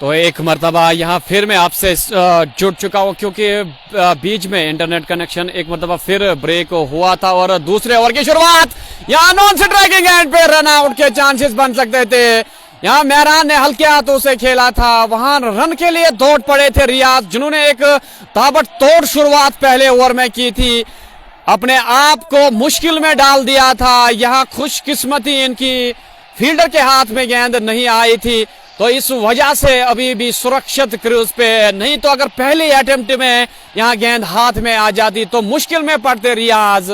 तो एक मरतबा यहाँ फिर मैं आपसे जुड़ चुका हूँ क्योंकि बीच में इंटरनेट कनेक्शन एक मरतबा फिर ब्रेक हुआ था और दूसरे ओवर की शुरुआत यहाँ नॉन स्ट्राइकिंग एंड पे रन आउट के चांसेस बन सकते थे। यहाँ मेहरान ने हल्के हाथों से खेला था, वहां रन के लिए दौड़ पड़े थे रियाज, जिन्होंने एक ताबड़तोड़ शुरुआत पहले ओवर में की थी, अपने आप को मुश्किल में डाल दिया था। यहाँ खुशकिस्मती इनकी फील्डर के हाथ में गेंद नहीं आई थी, तो इस वजह से अभी भी सुरक्षित क्रूज पे, नहीं तो अगर पहले अटेम्प्ट में यहाँ गेंद हाथ में आ जाती तो मुश्किल में पड़ते रियाज।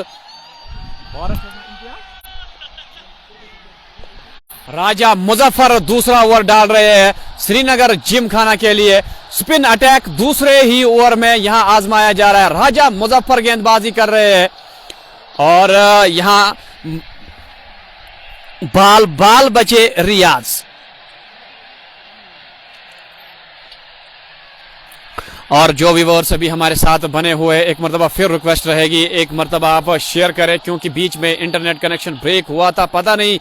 राजा मुजफ्फर दूसरा ओवर डाल रहे हैं श्रीनगर जिमखाना के लिए। स्पिन अटैक दूसरे ही ओवर में यहां आजमाया जा रहा है। राजा मुजफ्फर गेंदबाजी कर रहे हैं और यहां बाल बचे रियाज। और जो व्यूअर्स अभी हमारे साथ बने हुए, एक मरतबा फिर रिक्वेस्ट रहेगी, एक मरतबा आप शेयर करें क्योंकि बीच में इंटरनेट कनेक्शन ब्रेक हुआ था, पता नहीं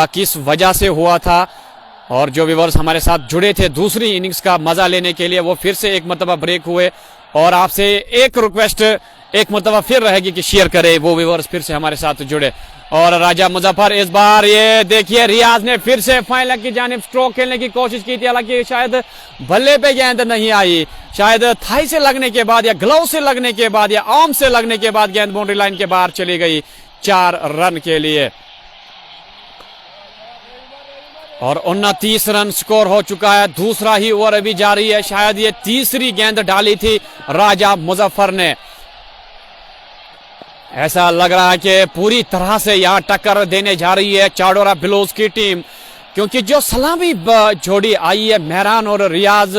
किस वजह से हुआ था। और जो व्यूअर्स हमारे साथ जुड़े थे दूसरी इनिंग्स का मजा लेने के लिए, वो फिर से एक मरतबा ब्रेक हुए। और आपसे एक रिक्वेस्ट एक मरतबा फिर रहेगी कि शेयर करें, वो व्यूअर्स फिर से हमारे साथ जुड़े। और राजा मुजफ्फर इस बार ये देखिए रियाज ने फिर से फाइनल की जानिब स्ट्रोक खेलने की कोशिश की थी, हालांकि शायद बल्ले पे गेंद नहीं आई, शायद थाई से लगने के बाद या ग्लव से लगने के बाद या आर्म से लगने के बाद गेंद बाउंड्री लाइन के बाहर चली गई 4 रन के लिए। और 29 रन स्कोर हो चुका है, दूसरा ही ओवर अभी जारी है, शायद ये तीसरी गेंद डाली थी राजा मुजफ्फर ने। ऐसा लग रहा है कि पूरी तरह से यहां टक्कर देने जा रही है चाडोरा ब्लूज की टीम, क्योंकि जो सलामी जोड़ी आई है मेहरान और रियाज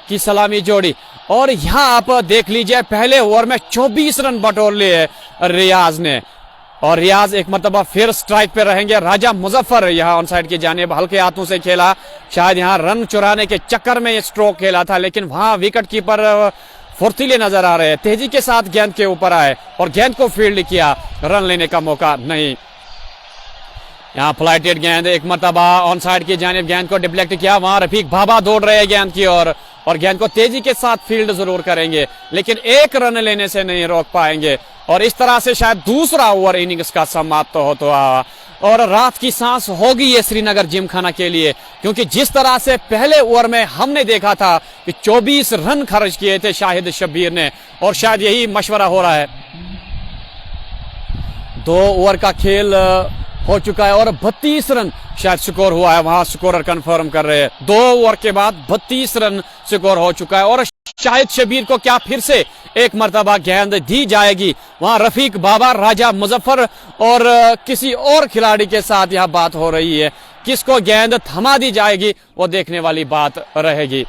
की सलामी जोड़ी, और यहां आप देख लीजिए पहले ओवर में 24 रन बटोर लिए रियाज ने। और रियाज एक मरतबा फिर स्ट्राइक पे रहेंगे। राजा मुजफ्फर यहां ऑन साइड की जानिब हल्के हाथों से खेला, शायद यहां रन चुराने के चक्कर में ये स्ट्रोक खेला था, लेकिन वहां विकेट कीपर फुर्तीले नजर आ रहे हैं, तेजी के साथ गेंद के ऊपर आए और गेंद को फील्ड किया, रन लेने का मौका नहीं। यहाँ फ्लाइटेड गेंद एक मरतबा ऑन साइड की जानिब गेंद को डिफ्लेक्ट किया, वहां रफीक बाबा दौड़ रहे हैं गेंद की ओर और गेंद को तेजी के साथ फील्ड जरूर करेंगे, लेकिन एक रन लेने से नहीं रोक पाएंगे। और इस तरह से शायद दूसरा ओवर इनिंग्स का समाप्त होता और रात की सांस होगी ये श्रीनगर जिमखाना के लिए, क्योंकि जिस तरह से पहले ओवर में हमने देखा था कि 24 रन खर्च किए थे शाहिद शब्बीर ने, और शायद यही मशवरा हो रहा है। 2 ओवर का खेल हो चुका है और 32 रन शायद स्कोर हुआ है, वहां स्कोरर कंफर्म कर रहे हैं। 2 ओवर के बाद 32 रन स्कोर हो चुका है और शाहिद शब्बीर को क्या फिर से एक मरतबा गेंद दी जाएगी? वहां रफीक बाबा, राजा मुजफ्फर और किसी और खिलाड़ी के साथ यह बात हो रही है, किसको गेंद थमा दी जाएगी वो देखने वाली बात रहेगी।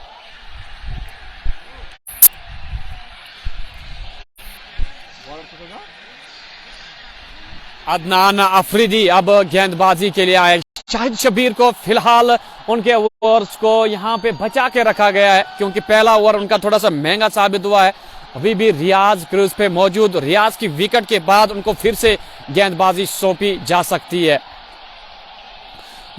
अदनान अफरीदी अब गेंदबाजी के लिए आए। शाहिद शब्बीर को फिलहाल उनके ओवर्स को यहां पे बचा के रखा गया है, क्योंकि पहला ओवर उनका थोड़ा सा महंगा साबित हुआ है। अभी भी रियाज क्रूज पे मौजूद, रियाज की विकेट के बाद उनको फिर से गेंदबाजी सौंपी जा सकती है।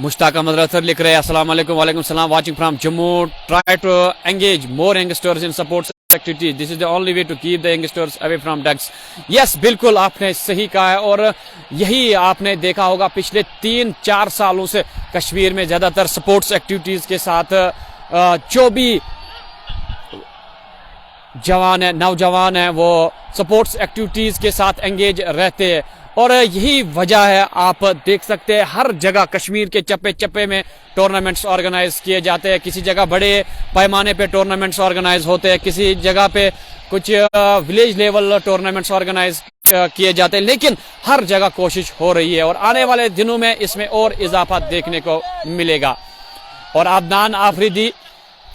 मुश्ताक अहमद रसर लिख रहे हैं अस्सलाम वालेकुम। वालेकुम सलाम, watching from Jammu. Try to engage more youngsters in sports activities, this is the only way to keep the youngsters away from drugs. Yes, बिल्कुल आपने सही कहा है और यही आपने देखा होगा पिछले 3-4 सालों से कश्मीर में ज्यादातर स्पोर्ट्स एक्टिविटीज के साथ जो भी जवान है, नौजवान है, वो स्पोर्ट्स एक्टिविटीज के साथ एंगेज रहते हैं। और यही वजह है, आप देख सकते हैं हर जगह कश्मीर के चप्पे चप्पे में टूर्नामेंट्स ऑर्गेनाइज किए जाते हैं। किसी जगह बड़े पैमाने पे टूर्नामेंट्स ऑर्गेनाइज होते हैं, किसी जगह पे कुछ विलेज लेवल टूर्नामेंट्स ऑर्गेनाइज किए जाते हैं, लेकिन हर जगह कोशिश हो रही है और आने वाले दिनों में इसमें और इजाफा देखने को मिलेगा। और अदनान आफरीदी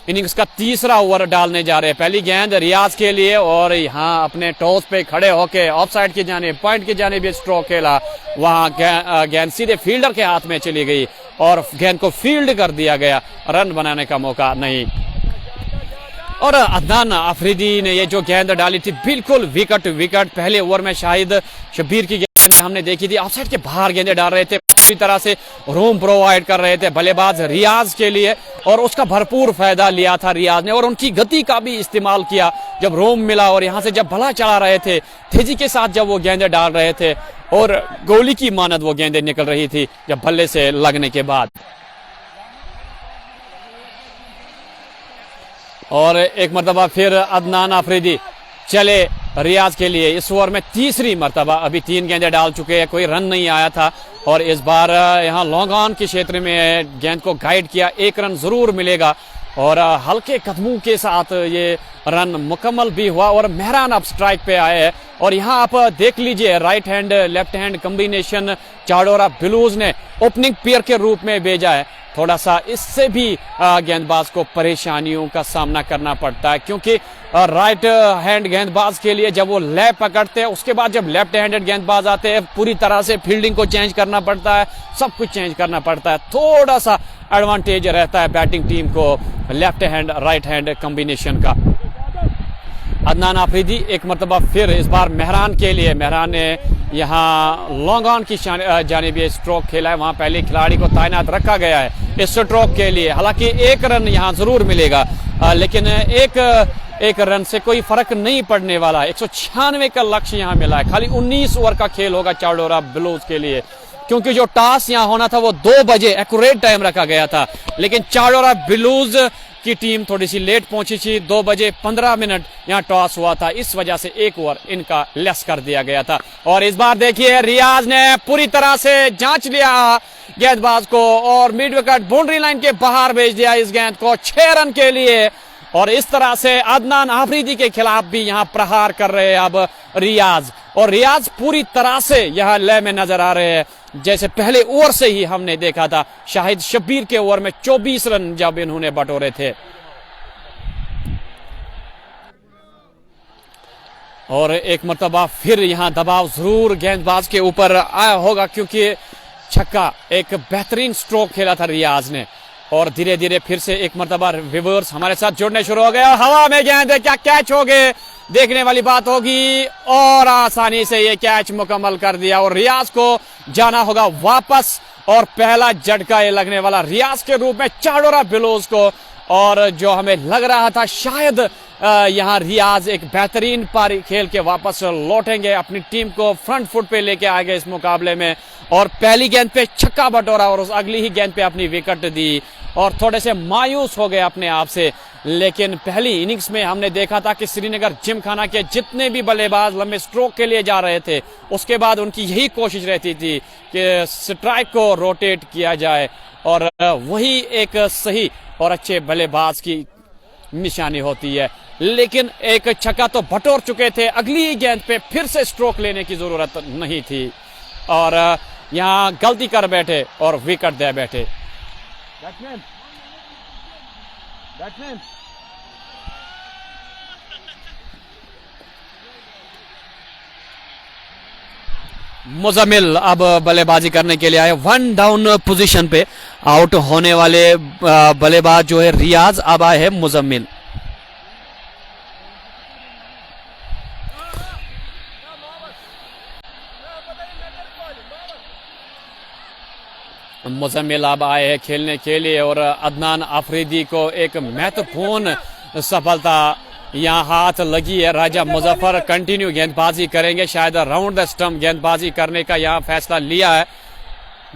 इनिंग्स का तीसरा ओवर डालने जा रहे हैं। पहली गेंद रियाज के लिए और यहाँ अपने टॉस पे खड़े होके ऑफ साइड की जानिब, पॉइंट की जानिब ये स्ट्रोक खेला, वहां गेंद सीधे फील्डर के हाथ में चली गई और गेंद को फील्ड कर दिया गया, रन बनाने का मौका नहीं। और अदनान अफरीदी ने ये जो गेंद डाली थी बिल्कुल विकेट पहले ओवर में शाहिद शब्बीर की गेंद हमने देखी थी, ऑफ साइड के बाहर गेंदें डाल रहे थे, पूरी तरह से रूम प्रोवाइड कर रहे थे बल्लेबाज रियाज के लिए और उसका भरपूर फायदा लिया था रियाज ने और उनकी गति का भी इस्तेमाल किया जब रूम मिला और यहाँ से जब भला चला रहे थे तेजी के साथ जब वो गेंदें डाल रहे थे और गोली की मानद वो गेंदें निकल रही थी जब बल्ले से लगने के बाद। और एक मरतबा फिर अदनान आफरीदी चले रियाज के लिए। इस ओवर में तीसरी मरतबा, अभी 3 गेंदें डाल चुके हैं, कोई रन नहीं आया था और इस बार यहाँ लॉन्ग ऑन के क्षेत्र में गेंद को गाइड किया, 1 रन जरूर मिलेगा और हल्के कदमों के साथ ये रन मुकम्मल भी हुआ और मेहरान अब स्ट्राइक पे आए हैं और यहाँ आप देख लीजिए right hand left hand combination Chadoora Blues ने ओपनिंग पेयर के रूप में भेजा है। थोड़ा सा इससे भी गेंदबाज को परेशानियों का सामना करना पड़ता है क्योंकि राइट हैंड गेंदबाज के लिए जब वो लेग पकड़ते हैं उसके बाद जब लेफ्ट हैंडेड गेंदबाज आते हैं पूरी तरह से फील्डिंग को चेंज करना पड़ता है, सब कुछ चेंज करना पड़ता है। थोड़ा सा एडवांटेज रहता है बैटिंग टीम को left hand right hand combination का। अदनान आफरीदी एक मरतबा फिर इस बार मेहरान के लिए, मेहरान ने यहाँ लॉन्ग ऑन की जानिब स्ट्रोक खेला है, वहां पहले खिलाड़ी को तैनात रखा गया है इस स्ट्रोक के लिए। हालांकि 1 रन यहाँ जरूर मिलेगा लेकिन एक रन से कोई फर्क नहीं पड़ने वाला है। 196 का लक्ष्य यहाँ मिला है। खाली 19 ओवर का खेल होगा चाडोरा ब्लूज के लिए क्योंकि जो टॉस यहाँ होना था वो 2 बजे एक्यूरेट टाइम रखा गया था लेकिन चाडोरा ब्लूज की टीम थोड़ी सी लेट पहुंची थी। 2 बजे 15 मिनट यहाँ टॉस हुआ था, इस वजह से 1 ओवर इनका लेस कर दिया गया था। और इस बार देखिए रियाज ने पूरी तरह से जांच लिया गेंदबाज को और मिड विकेट बाउंड्री लाइन के बाहर भेज दिया इस गेंद को 6 रन के लिए। और इस तरह से अदनान आफरीदी के खिलाफ भी यहाँ प्रहार कर रहे हैं अब रियाज और रियाज पूरी तरह से यहाँ लय में नजर आ रहे हैं जैसे पहले ओवर से ही हमने देखा था। शाहिद शब्बीर के ओवर में 24 रन जब इन्होंने बटोरे थे और एक मरतबा फिर यहाँ दबाव जरूर गेंदबाज के ऊपर आया होगा क्योंकि छक्का, एक बेहतरीन स्ट्रोक खेला था रियाज ने और धीरे धीरे फिर से एक मरतबा व्यूअर्स हमारे साथ जुड़ने शुरू हो गए और हवा में गेंद क्या कैच हो गए, देखने वाली बात होगी और आसानी से ये कैच मुकम्मल कर दिया और रियाज को जाना होगा वापस और पहला झटका ये लगने वाला रियाज के रूप में चाडोरा ब्लूज को। और जो हमें लग रहा था शायद यहाँ रियाज एक बेहतरीन पारी खेल के वापस लौटेंगे, अपनी टीम को फ्रंट फुट पे लेके आ गए इस मुकाबले में और पहली गेंद पे छक्का बटोरा और उस अगली ही गेंद पे अपनी विकेट दी और थोड़े से मायूस हो गए अपने आप से। लेकिन पहली इनिंग्स में हमने देखा था कि श्रीनगर जिमखाना के जितने भी बल्लेबाज लंबे स्ट्रोक के लिए जा रहे थे उसके बाद उनकी यही कोशिश रहती थी कि स्ट्राइक को रोटेट किया जाए और वही एक सही और अच्छे बल्लेबाज की निशानी होती है। लेकिन एक छक्का तो बटोर चुके थे, अगली गेंद पे फिर से स्ट्रोक लेने की जरूरत नहीं थी और यहाँ गलती कर बैठे और विकेट दे बैठे। मुजम्मिल अब बल्लेबाजी करने के लिए आए 1 डाउन पोजीशन पे। आउट होने वाले बल्लेबाज जो है रियाज, अब आए हैं मुजम्मिल। मुजम्मिल अब आए हैं खेलने के लिए और अदनान आफरीदी को एक महत्वपूर्ण सफलता यहाँ हाथ लगी है। राजा मुजफ्फर कंटिन्यू गेंदबाजी करेंगे, शायद राउंड द स्टंप गेंदबाजी करने का यहाँ फैसला लिया है।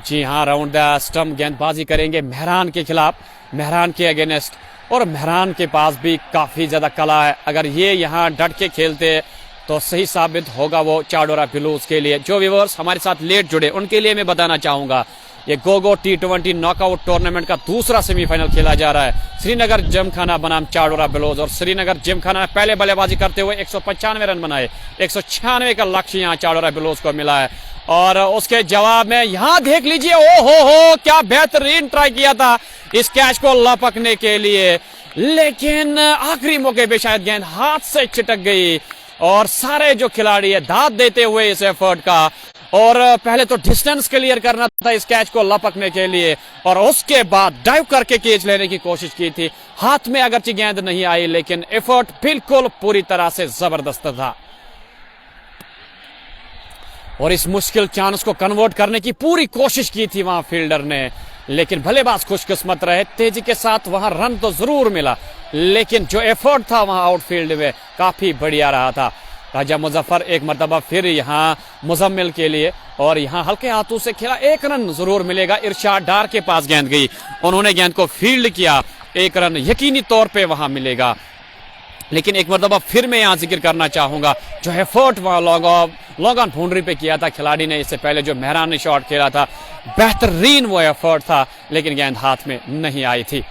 जी हाँ, राउंड द स्टंप गेंदबाजी करेंगे मेहरान के खिलाफ, मेहरान के अगेंस्ट और मेहरान के पास भी काफी ज्यादा कला है। अगर ये यहाँ डट के खेलते तो सही साबित होगा वो चाडोरा ब्लूज के लिए। जो व्यूअर्स हमारे साथ लेट जुड़े उनके लिए मैं बताना चाहूंगा ये गोगो T20 नॉकआउट टूर्नामेंट का दूसरा सेमीफाइनल खेला जा रहा है श्रीनगर जिमखाना बनाम चाडोरा ब्लूज और श्रीनगर जिमखाना ने पहले बल्लेबाजी करते हुए 195 रन बनाए, 196 का लक्ष्य यहाँ चाडोरा ब्लूज को मिला है और उसके जवाब में यहाँ देख लीजिए, ओ हो क्या बेहतरीन ट्राई किया था इस कैच को लपकने के लिए, लेकिन आखिरी मौके पे शायद गेंद हाथ से छिटक गई और सारे जो खिलाड़ी है दाद देते हुए इस एफर्ट का। और पहले तो डिस्टेंस क्लियर करना था इस कैच को लपकने के लिए और उसके बाद डाइव करके कैच लेने की कोशिश की थी। हाथ में अगरचे गेंद नहीं आई लेकिन एफर्ट बिल्कुल पूरी तरह से जबरदस्त था। और इस मुश्किल चांस को कन्वर्ट करने की पूरी कोशिश की थी वहां फील्डर ने, लेकिन भलेबाज खुशकिस्मत रहे, तेजी के साथ वहां रन तो जरूर मिला, लेकिन जो एफर्ट था वहां आउटफील्ड में काफी बढ़िया रहा था। राजा मुजफ्फर एक मरतबा फिर यहाँ मुजम्मिल के लिए, और यहाँ हल्के हाथों से खेला, एक रन जरूर मिलेगा। इरशाद डार के पास गेंद गई, उन्होंने गेंद को फील्ड किया, एक रन यकीनी तौर पे वहां मिलेगा। लेकिन एक मरतबा फिर मैं यहाँ जिक्र करना चाहूंगा जो एफर्ट वहां लॉन्ग ऑन बाउंड्री पे किया था खिलाड़ी ने, इससे पहले जो मेहरान ने शॉट खेला था, बेहतरीन वो एफर्ट था, लेकिन गेंद हाथ में नहीं आई थी।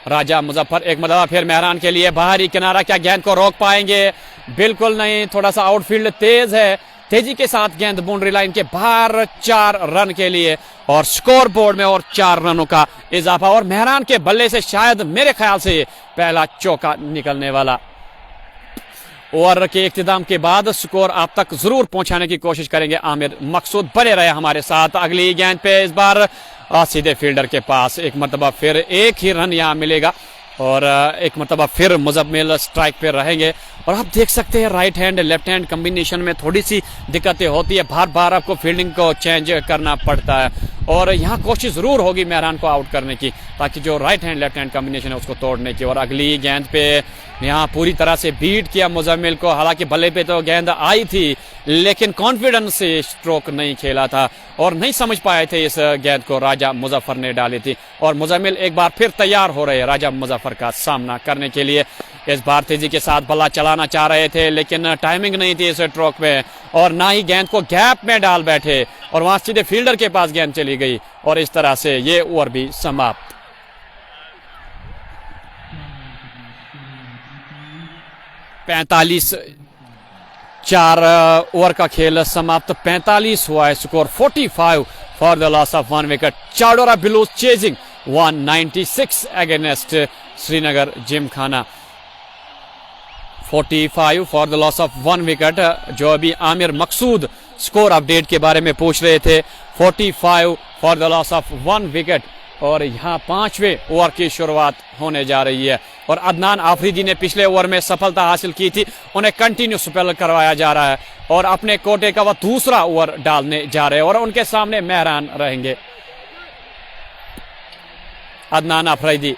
राजा मुजफ्फर एक मरतबा फिर मेहरान के लिए बाहरी किनारा, क्या गेंद को रोक पाएंगे? बिल्कुल नहीं, थोड़ा सा आउटफील्ड तेज है, तेजी के साथ गेंद बाउंड्री लाइन के बाहर, 4 रन के लिए, और स्कोर बोर्ड में और 4 रनों का इजाफा। और मेहरान के बल्ले से शायद मेरे ख्याल से पहला चौका निकलने वाला। ओवर के इख्तिताम के बाद स्कोर आप तक जरूर पहुंचाने की कोशिश करेंगे आमिर मकसूद, बने रहे हमारे साथ। अगली गेंद पे इस बार सीधे फील्डर के पास, एक मरतबा फिर एक ही रन यहां मिलेगा, और एक मरतबा फिर मुजम्मिल स्ट्राइक पे रहेंगे। और आप देख सकते हैं right hand left hand combination में थोड़ी सी दिक्कतें होती है, बार बार आपको फील्डिंग को चेंज करना पड़ता है, और यहाँ कोशिश जरूर होगी मेहरान को आउट करने की, ताकि जो right hand left hand combination है उसको तोड़ने की। और अगली गेंद पे यहाँ पूरी तरह से बीट किया मुजम्मिल को, हालांकि बल्ले पे तो गेंद आई थी, लेकिन कॉन्फिडेंस से स्ट्रोक नहीं खेला था और नहीं समझ पाए थे इस गेंद को राजा मुजफ्फर ने डाली थी। और मुजम्मिल एक बार फिर तैयार हो रहे हैं राजा मुजफ्फर का सामना करने के लिए। इस बार तेजी के साथ बल्ला चलाना चाह रहे थे, लेकिन टाइमिंग नहीं थी इस स्ट्रोक में, और ना ही गेंद को गैप में डाल बैठे, और वहां सीधे फील्डर के पास गेंद चली गई, और इस तरह से ये ओवर भी समाप्त। 4 ओवर का खेल समाप्त, 45 हुआ है score, 45 for the loss of 1 wicket. Chadoora Blues chasing 196 against Srinagar Gymkhana. 45 for the loss of 1 wicket. जो अभी आमिर मकसूद स्कोर अपडेट के बारे में पूछ रहे थे, 45 for the loss of 1 wicket, और यहाँ 5वें ओवर की शुरुआत होने जा रही है। और अदनान आफरीदी ने पिछले ओवर में सफलता हासिल की थी, उन्हें कंटिन्यू स्पेल करवाया जा रहा है, और अपने कोटे का वह दूसरा ओवर डालने जा रहे हैं, और उनके सामने मेहरान रहेंगे। अदनान आफरीदी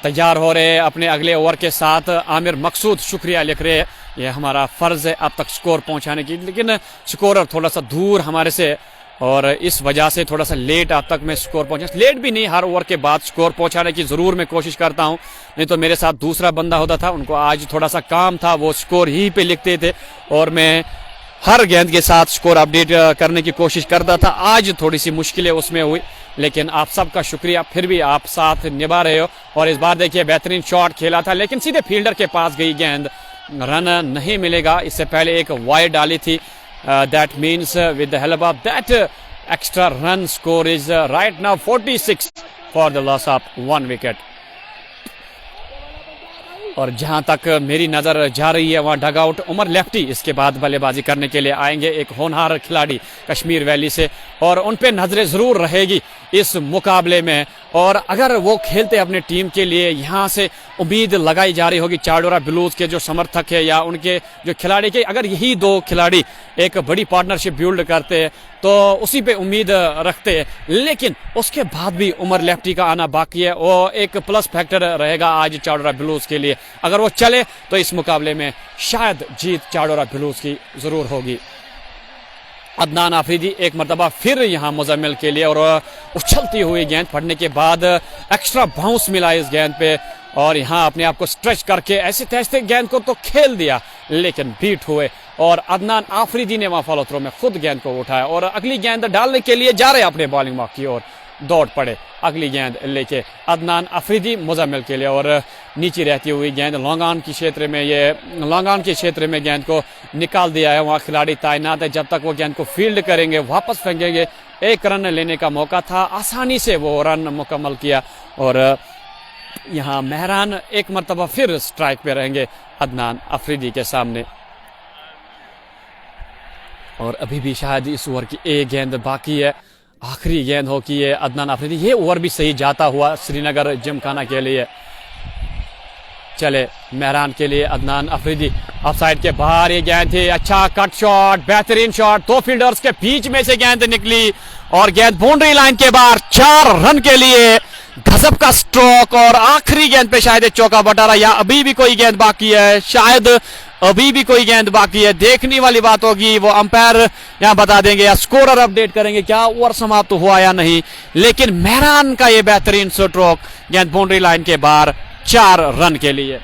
तैयार हो रहे हैं अपने अगले ओवर के साथ। आमिर मकसूद शुक्रिया लिख रहे हैं, ये हमारा फर्ज है अब तक स्कोर पहुंचाने की, लेकिन स्कोर थोड़ा सा दूर हमारे से, और इस वजह से थोड़ा सा लेट अब तक मैं स्कोर पहुंचा, लेट भी नहीं, हर ओवर के बाद स्कोर पहुंचाने की जरूर मैं कोशिश करता हूं। नहीं तो मेरे साथ दूसरा बंदा होता था, उनको आज थोड़ा सा काम था, वो स्कोर ही पे लिखते थे, और मैं हर गेंद के साथ स्कोर अपडेट करने की कोशिश करता था। आज थोड़ी सी मुश्किलें उसमें हुई, लेकिन आप सबका शुक्रिया, फिर भी आप साथ निभा रहे हो। और इस बार देखिए बेहतरीन शॉट खेला था, लेकिन सीधे फील्डर के पास गई गेंद, रन नहीं मिलेगा। इससे पहले एक वाइड डाली थी, that means with the help of that extra run score is right now 46 for the loss of 1 wicket. और जहां तक मेरी नजर जा रही है वहां डगआउट उमर लेफ्टी इसके बाद बल्लेबाजी करने के लिए आएंगे, एक होनहार खिलाड़ी कश्मीर वैली से, और उन पे नजरें जरूर रहेगी इस मुकाबले में। और अगर वो खेलते अपने टीम के लिए, यहाँ से उम्मीद लगाई जा रही होगी चाडोरा बिलूज के जो समर्थक है या उनके जो खिलाड़ी के, अगर यही 2 खिलाड़ी एक बड़ी पार्टनरशिप बिल्ड करते हैं तो उसी पे उम्मीद रखते हैं। लेकिन उसके बाद भी उमर लेफ्टी का आना बाकी है, वो एक प्लस फैक्टर रहेगा आज चाडोरा बिलूज के लिए। अगर वो चले तो इस मुकाबले में शायद जीत चाडोरा बिलूज की जरूर होगी। अदनान आफरीदी एक मरतबा फिर यहाँ मुजम्मिल के लिए, और उछलती हुई गेंद पड़ने के बाद एक्स्ट्रा बाउंस मिला इस गेंद पे, और यहाँ अपने आप को स्ट्रेच करके ऐसे तैसे गेंद को तो खेल दिया, लेकिन बीट हुए, और अदनान आफरीदी ने वहां फॉलो थ्रो में खुद गेंद को उठाया, और अगली गेंद डालने के लिए जा रहे अपने बॉलिंग मार्क की ओर, दौड़ पड़े अगली गेंद लेके अदनान आफरीदी मुजम्मिल के लिए। और नीचे रहती हुई गेंद लॉन्ग ऑन के क्षेत्र में, ये लॉन्ग ऑन के क्षेत्र में गेंद को निकाल दिया है, वहां खिलाड़ी तैनात है, जब तक वो गेंद को फील्ड करेंगे वापस फेंकेंगे। 1 रन लेने का मौका था, आसानी से वो रन मुकम्मल किया, और यहाँ मेहरान एक मरतबा फिर स्ट्राइक पे रहेंगे अदनान आफरीदी के सामने। और अभी भी शायद इस ओवर की एक गेंद बाकी है, आखिरी गेंद हो कि ये अदनान आफरीदी, ये ओवर भी सही जाता हुआ श्रीनगर जिमखाना के लिए। चले मेहरान के लिए अदनान अफरीदी ऑफसाइड के बाहर ये गेंद थी, अच्छा कट शॉट, बेहतरीन शॉट, दो फील्डर्स के बीच में से गेंद निकली और गेंद बाउंड्री लाइन के बाहर 4 रन के लिए। गजब का स्ट्रोक और आखिरी गेंद पे शायद चौका बटारा या अभी भी कोई गेंद बाकी है, शायद अभी भी कोई गेंद बाकी है। देखने वाली बात होगी, वो अंपायर यहां बता देंगे या स्कोरर अपडेट करेंगे क्या ओवर समाप्त हुआ या नहीं। लेकिन मेहरान का ये बेहतरीन स्ट्रोक, गेंद बाउंड्री लाइन के बाहर 4 रन के लिए।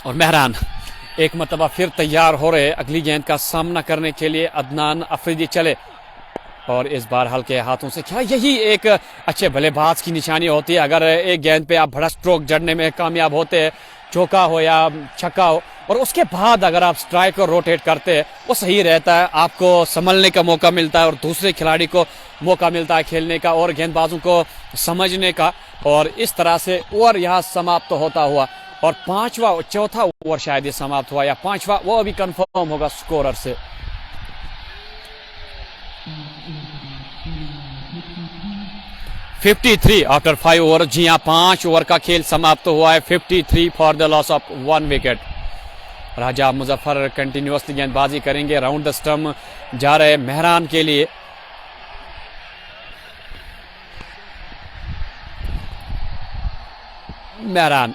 और मेहरान एक मरतबा फिर तैयार हो रहे अगली गेंद का सामना करने के लिए। अदनान अफरीदी चले और इस बार हल्के हाथों से क्या, यही एक अच्छे बल्लेबाज की निशानी होती है। अगर एक गेंद पे आप बड़ा स्ट्रोक जड़ने में कामयाब होते हैं, चौका हो या छक्का हो, और उसके बाद अगर आप स्ट्राइक और रोटेट करते हैं, वो सही रहता है, आपको संभलने का मौका मिलता है और दूसरे खिलाड़ी को मौका मिलता है खेलने का और गेंदबाजों को समझने का। और इस तरह से ओवर यहाँ समाप्त होता हुआ और चौथा ओवर शायद ये समाप्त हुआ या 5वां, वो अभी कंफर्म होगा स्कोरर से। (53) आफ्टर 5 ओवर। जी हाँ, 5 ओवर का खेल समाप्त हुआ है। 53 for the loss of 1 wicket. Raja Muzaffar continuously गेंदबाजी करेंगे, राउंड द स्टंप जा रहे मेहरान के लिए। मेहरान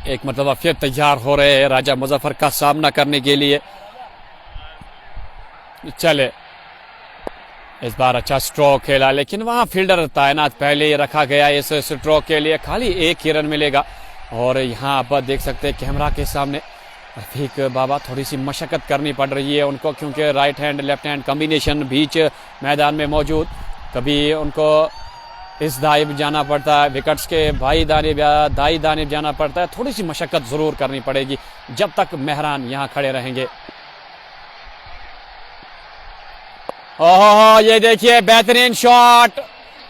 एक मरतबा फिर तैयार हो रहे हैं राजा मुजफ्फर का सामना करने के लिए। चले इस बार अच्छा स्ट्रोक खेला, लेकिन वहां फील्डर तैनात पहले ही रखा गया इस स्ट्रोक के लिए, खाली 1 ही रन मिलेगा। और यहाँ आप देख सकते हैं कैमरा के सामने रफीक बाबा, थोड़ी सी मशक्कत करनी पड़ रही है उनको, क्योंकि right hand left hand combination बीच मैदान में मौजूद। कभी उनको इस दाइब जाना पड़ता है, विकेट्स के दाई दानिब जाना पड़ता है। थोड़ी सी मशक्कत जरूर करनी पड़ेगी जब तक मेहरान यहाँ खड़े रहेंगे। ओहो, ये देखिए बेहतरीन शॉट,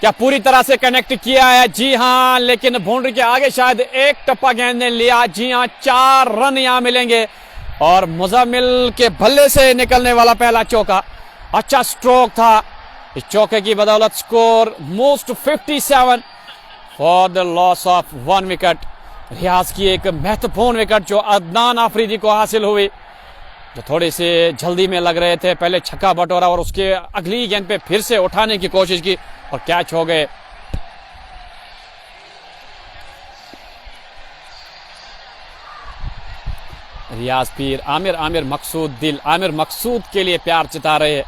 क्या पूरी तरह से कनेक्ट किया है? जी हाँ, लेकिन बाउंड्री के आगे शायद एक टप्पा गेंद ने लिया। जी हाँ, 4 रन यहाँ मिलेंगे और मुजम्मिल के बल्ले से निकलने वाला पहला चौका अच्छा स्ट्रोक था। इस चौके की बदौलत score most 57 for the loss of 1 wicket. Riyaz की एक महत्वपूर्ण विकेट जो अदनान आफरीदी को हासिल हुई, जो थोड़े से जल्दी में लग रहे थे, पहले छक्का बटोरा और उसके अगली गेंद पे फिर से उठाने की कोशिश की और कैच हो गए। रियाज पीर, आमिर मकसूद के लिए प्यार जता रहे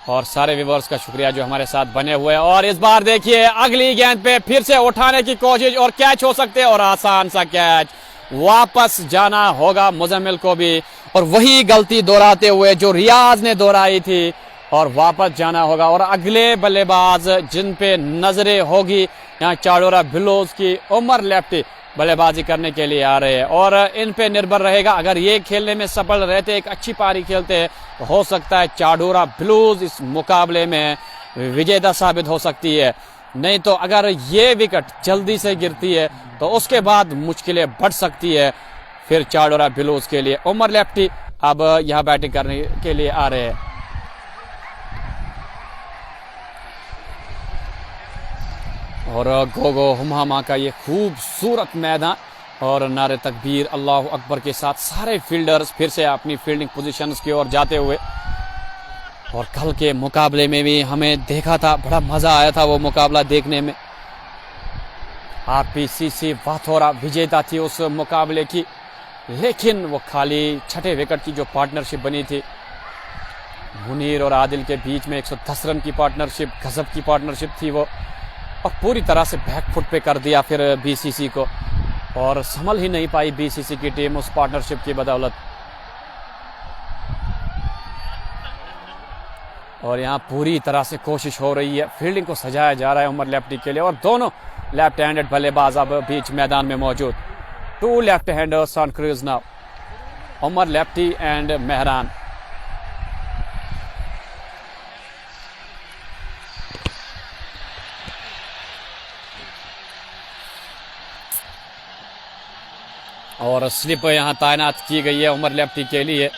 और सारे व्यूअर्स का शुक्रिया जो हमारे साथ बने हुए। और इस बार देखिए अगली गेंद पे फिर से उठाने की कोशिश और कैच हो सकते हैं और आसान सा कैच। वापस जाना होगा मुजम्मिल को भी और वही गलती दोहराते हुए जो रियाज ने दोहराई थी और वापस जाना होगा। और अगले बल्लेबाज जिन पे नजरें होगी यहाँ चाडोरा बिलोज की, उमर लेफ्टी बल्लेबाजी करने के लिए आ रहे हैं और इन पे निर्भर रहेगा। अगर ये खेलने में सफल रहते, एक अच्छी पारी खेलते, तो हो सकता है चाडोरा ब्लूज इस मुकाबले में विजेता साबित हो सकती है। नहीं तो अगर ये विकेट जल्दी से गिरती है तो उसके बाद मुश्किलें बढ़ सकती है फिर चाडोरा ब्लूज के लिए। उमर लेफ्टी अब यहाँ बैटिंग करने के लिए आ रहे हैं। और गोगो हुमामा का ये खूबसूरत मैदान और नारे तकबीर अल्लाह अकबर के साथ सारे फील्डर्स फिर से अपनी फील्डिंग पोजीशंस की ओर जाते हुए। और कल के मुकाबले में भी हमें देखा था, बड़ा मजा आया था वो मुकाबला देखने में। आरपीसीसी वाथोरा विजेता थी उस मुकाबले की, लेकिन वो खाली 6ठे विकेट की जो पार्टनरशिप बनी थी मुनीर और आदिल के बीच में 110 रन की पार्टनरशिप, गजब की पार्टनरशिप थी वो, और पूरी तरह से बैकफुट पे कर दिया फिर बीसीसी को और संभल ही नहीं पाई बीसीसी की टीम उस पार्टनरशिप की बदौलत। और यहाँ पूरी तरह से कोशिश हो रही है, फील्डिंग को सजाया जा रहा है उमर लेफ्टी के लिए और दोनों लेफ्ट हैंडेड बल्लेबाज अब बीच मैदान में मौजूद। 2 left handers on crease now, Umar lefty and Mehran. और स्लिप यहाँ तैनात की गई है उमर लेफ्टी के लिए।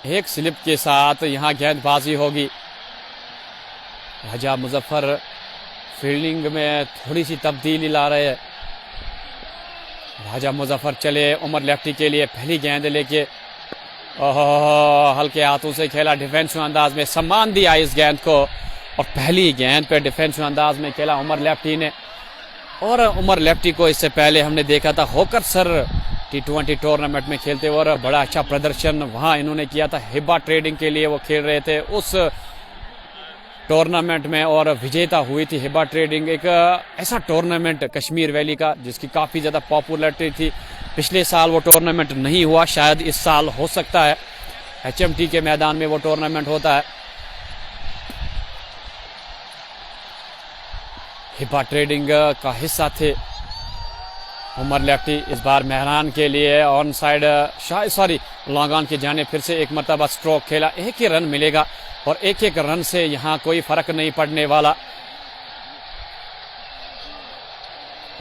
एक स्लिप के साथ यहाँ गेंदबाजी होगी राजा मुजफ्फर फील्डिंग में थोड़ी सी तब्दीली ला रहे हैं। राजा मुजफ्फर चले उमर लेफ्टी के लिए, पहली गेंद लेके हल्के हाथों से खेला, डिफेंसिव अंदाज में सम्मान दिया इस गेंद को, और पहली गेंद पे डिफेंसिव अंदाज में खेला उमर लेफ्टी ने। और उमर लेफ्टी को इससे पहले हमने देखा था होकर सर T20 टूर्नामेंट में खेलते हुए, और बड़ा अच्छा प्रदर्शन वहां इन्होंने किया था। हिब्बा ट्रेडिंग के लिए वो खेल रहे थे उस टूर्नामेंट में, और विजेता हुई थी हिब्बा ट्रेडिंग। एक ऐसा टूर्नामेंट कश्मीर वैली का जिसकी काफ़ी ज़्यादा पॉपुलरिटी थी। पिछले साल वो टूर्नामेंट नहीं हुआ, शायद इस साल हो सकता है। HMT के मैदान में वो टूर्नामेंट होता है। हिब्बा ट्रेडिंग का हिस्सा थे उमर लेफ्टी। इस बार मेहरान के लिए ऑन साइड लॉन्ग ऑन की जाने फिर से एक मरतबा स्ट्रोक खेला। एक ही रन मिलेगा और एक एक रन से यहां कोई फर्क नहीं पड़ने वाला।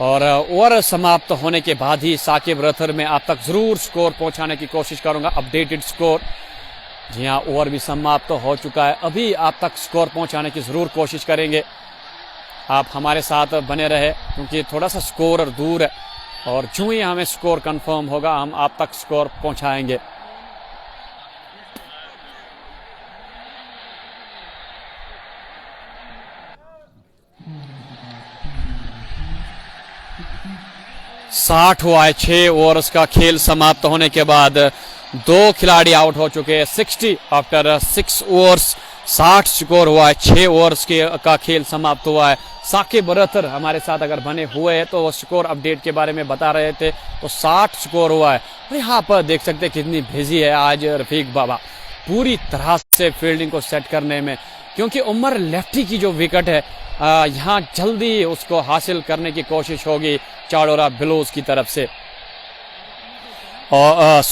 और ओवर समाप्त होने के बाद ही साकिब रथर में आप तक जरूर स्कोर पहुंचाने की कोशिश करूंगा, अपडेटेड स्कोर। जी हाँ, ओवर भी समाप्त हो चुका है, अभी आप तक स्कोर पहुंचाने की जरूर कोशिश करेंगे। आप हमारे साथ बने रहे क्योंकि थोड़ा सा स्कोर दूर है, और जो ही हमें स्कोर कंफर्म होगा हम आप तक स्कोर पहुंचाएंगे। साठ हुआ है 6 ओवर्स का खेल समाप्त होने के बाद। 2 खिलाड़ी आउट हो चुके हैं। 60 आफ्टर 6 ओवर्स, 60 स्कोर हुआ है। 6 ओवर्स का खेल समाप्त हुआ है। साकिब रथर हमारे साथ अगर बने हुए हैं तो स्कोर अपडेट के बारे में बता रहे थे, तो 60 स्कोर हुआ है। और यहाँ पर देख सकते हैं कितनी बिजी है आज रफीक बाबा, पूरी तरह से फील्डिंग को सेट करने में, क्योंकि उमर लेफ्टी की जो विकेट है यहाँ जल्दी उसको हासिल करने की कोशिश होगी चाडोरा बिलोज की तरफ से। और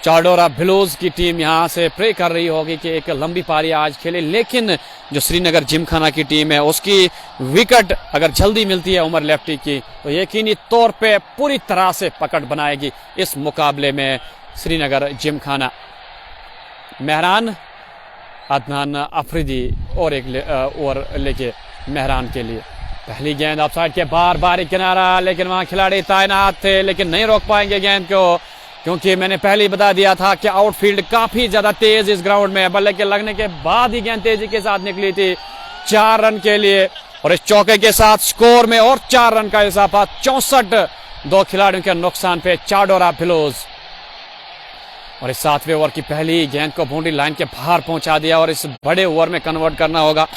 चाडोरा बिलोज की टीम यहाँ से प्रे कर रही होगी कि एक लंबी पारी आज खेले, लेकिन जो श्रीनगर जिमखाना की टीम है उसकी विकेट अगर जल्दी मिलती है उमर लेफ्टी की तो यकीनी तौर पे पूरी तरह से पकड़ बनाएगी इस मुकाबले में श्रीनगर जिमखाना। मेहरान अदनान अफरीदी और एक ओवर लेके मेहरान के लिए। पहली गेंद ऑफसाइड के बार बारी किनारा, लेकिन वहां खिलाड़ी तैनात थे लेकिन नहीं रोक पाएंगे गेंद को, क्योंकि मैंने पहले ही बता दिया था कि आउटफील्ड काफी ज्यादा तेज इस ग्राउंड में। बल्ले के लगने के बाद ही गेंद तेजी के साथ निकली थी 4 रन के लिए, और इस चौके के साथ स्कोर में और 4 रन का इजाफा। 64 2 खिलाड़ियों के नुकसान पे चाडोरा बिलोज। और इस 7वें ओवर की पहली गेंद को बाउंड्री लाइन के बाहर पहुंचा दिया, और इस बड़े ओवर में कन्वर्ट करना होगा।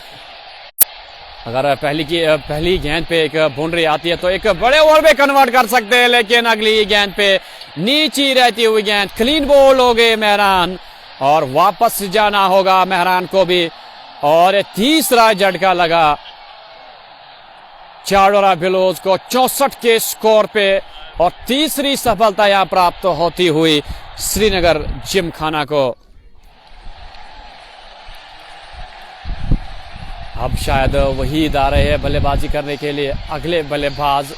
अगर पहली गेंद पे एक बाउंड्री आती है तो एक बड़े ओवर में कन्वर्ट कर सकते हैं, लेकिन अगली गेंद पे नीचे रहती हुई गेंद क्लीन बॉल हो गए मेहरान, और वापस जाना होगा मेहरान को भी। और तीसरा झटका लगा चाडोरा बिलोज को 64 के स्कोर पे, और तीसरी सफलता यहां प्राप्त होती हुई श्रीनगर जिमखाना को। अब शायद वहीद आ रहे हैं बल्लेबाजी करने के लिए। अगले बल्लेबाज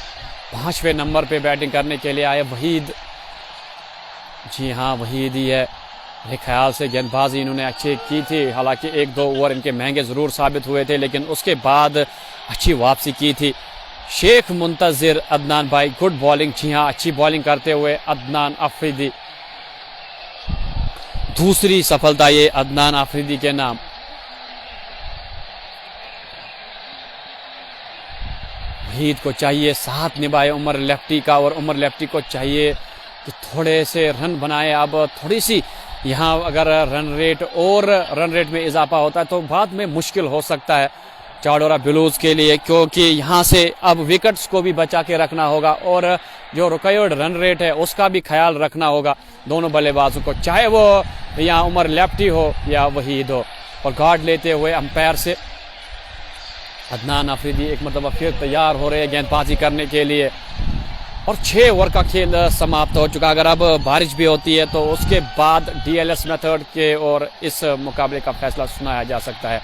5वें नंबर पे बैटिंग करने के लिए आए वहीद। जी हाँ, वहीद ही है। मेरे ख्याल से गेंदबाजी इन्होंने अच्छी की थी, हालांकि 1-2 ओवर इनके महंगे जरूर साबित हुए थे, लेकिन उसके बाद अच्छी वापसी की थी। शेख मुंतजिर अदनान भाई, गुड बॉलिंग। जी हाँ, अच्छी बॉलिंग करते हुए अदनान अफरीदी। दूसरी सफलता ये अदनान अफरीदी के नाम। वहीद को चाहिए साथ निभाए उमर लेफ्टी का, और उमर लेफ्टी को चाहिए कि थोड़े से रन बनाए। अब थोड़ी सी यहाँ अगर रन रेट में इजाफा होता है तो बाद में मुश्किल हो सकता है चाडोरा बिलोज के लिए, क्योंकि यहाँ से अब विकेट्स को भी बचा के रखना होगा, और जो रिकॉर्ड रन रेट है उसका भी ख्याल रखना होगा दोनों बल्लेबाजों को, चाहे वो यहाँ उमर लेफ्टी हो या वहीद हो। और गार्ड लेते हुए अंपायर से अदनान अफरीदी एक मतलब फिर तैयार हो रहे हैं गेंदबाजी करने के लिए। और 6 ओवर का खेल समाप्त हो चुका। अगर अब बारिश भी होती है तो उसके बाद DLS मेथड के और इस मुकाबले का फैसला सुनाया जा सकता है,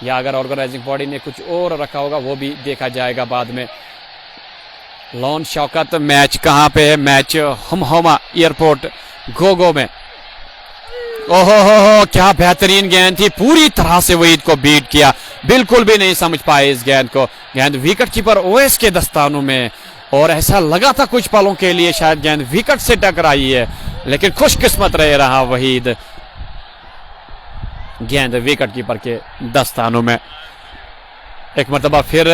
या अगर ऑर्गेनाइजिंग बॉडी ने कुछ और रखा होगा वो भी देखा जाएगा बाद में। लॉन शौकत, मैच कहाँ पे है? मैच हमहोमा एयरपोर्ट गोगो में। ओहो क्या बेहतरीन गेंद थी, पूरी तरह से वहीद को बीट किया। बिल्कुल भी नहीं समझ पाए इस गेंद को। गेंद विकेट कीपर ओवैस के दस्तानों में, और ऐसा लगा था कुछ पलों के लिए शायद गेंद विकेट से टकराई है, लेकिन खुशकिस्मत रहा वहीद। गेंद विकेट कीपर के दस्तानों में। एक मरतबा फिर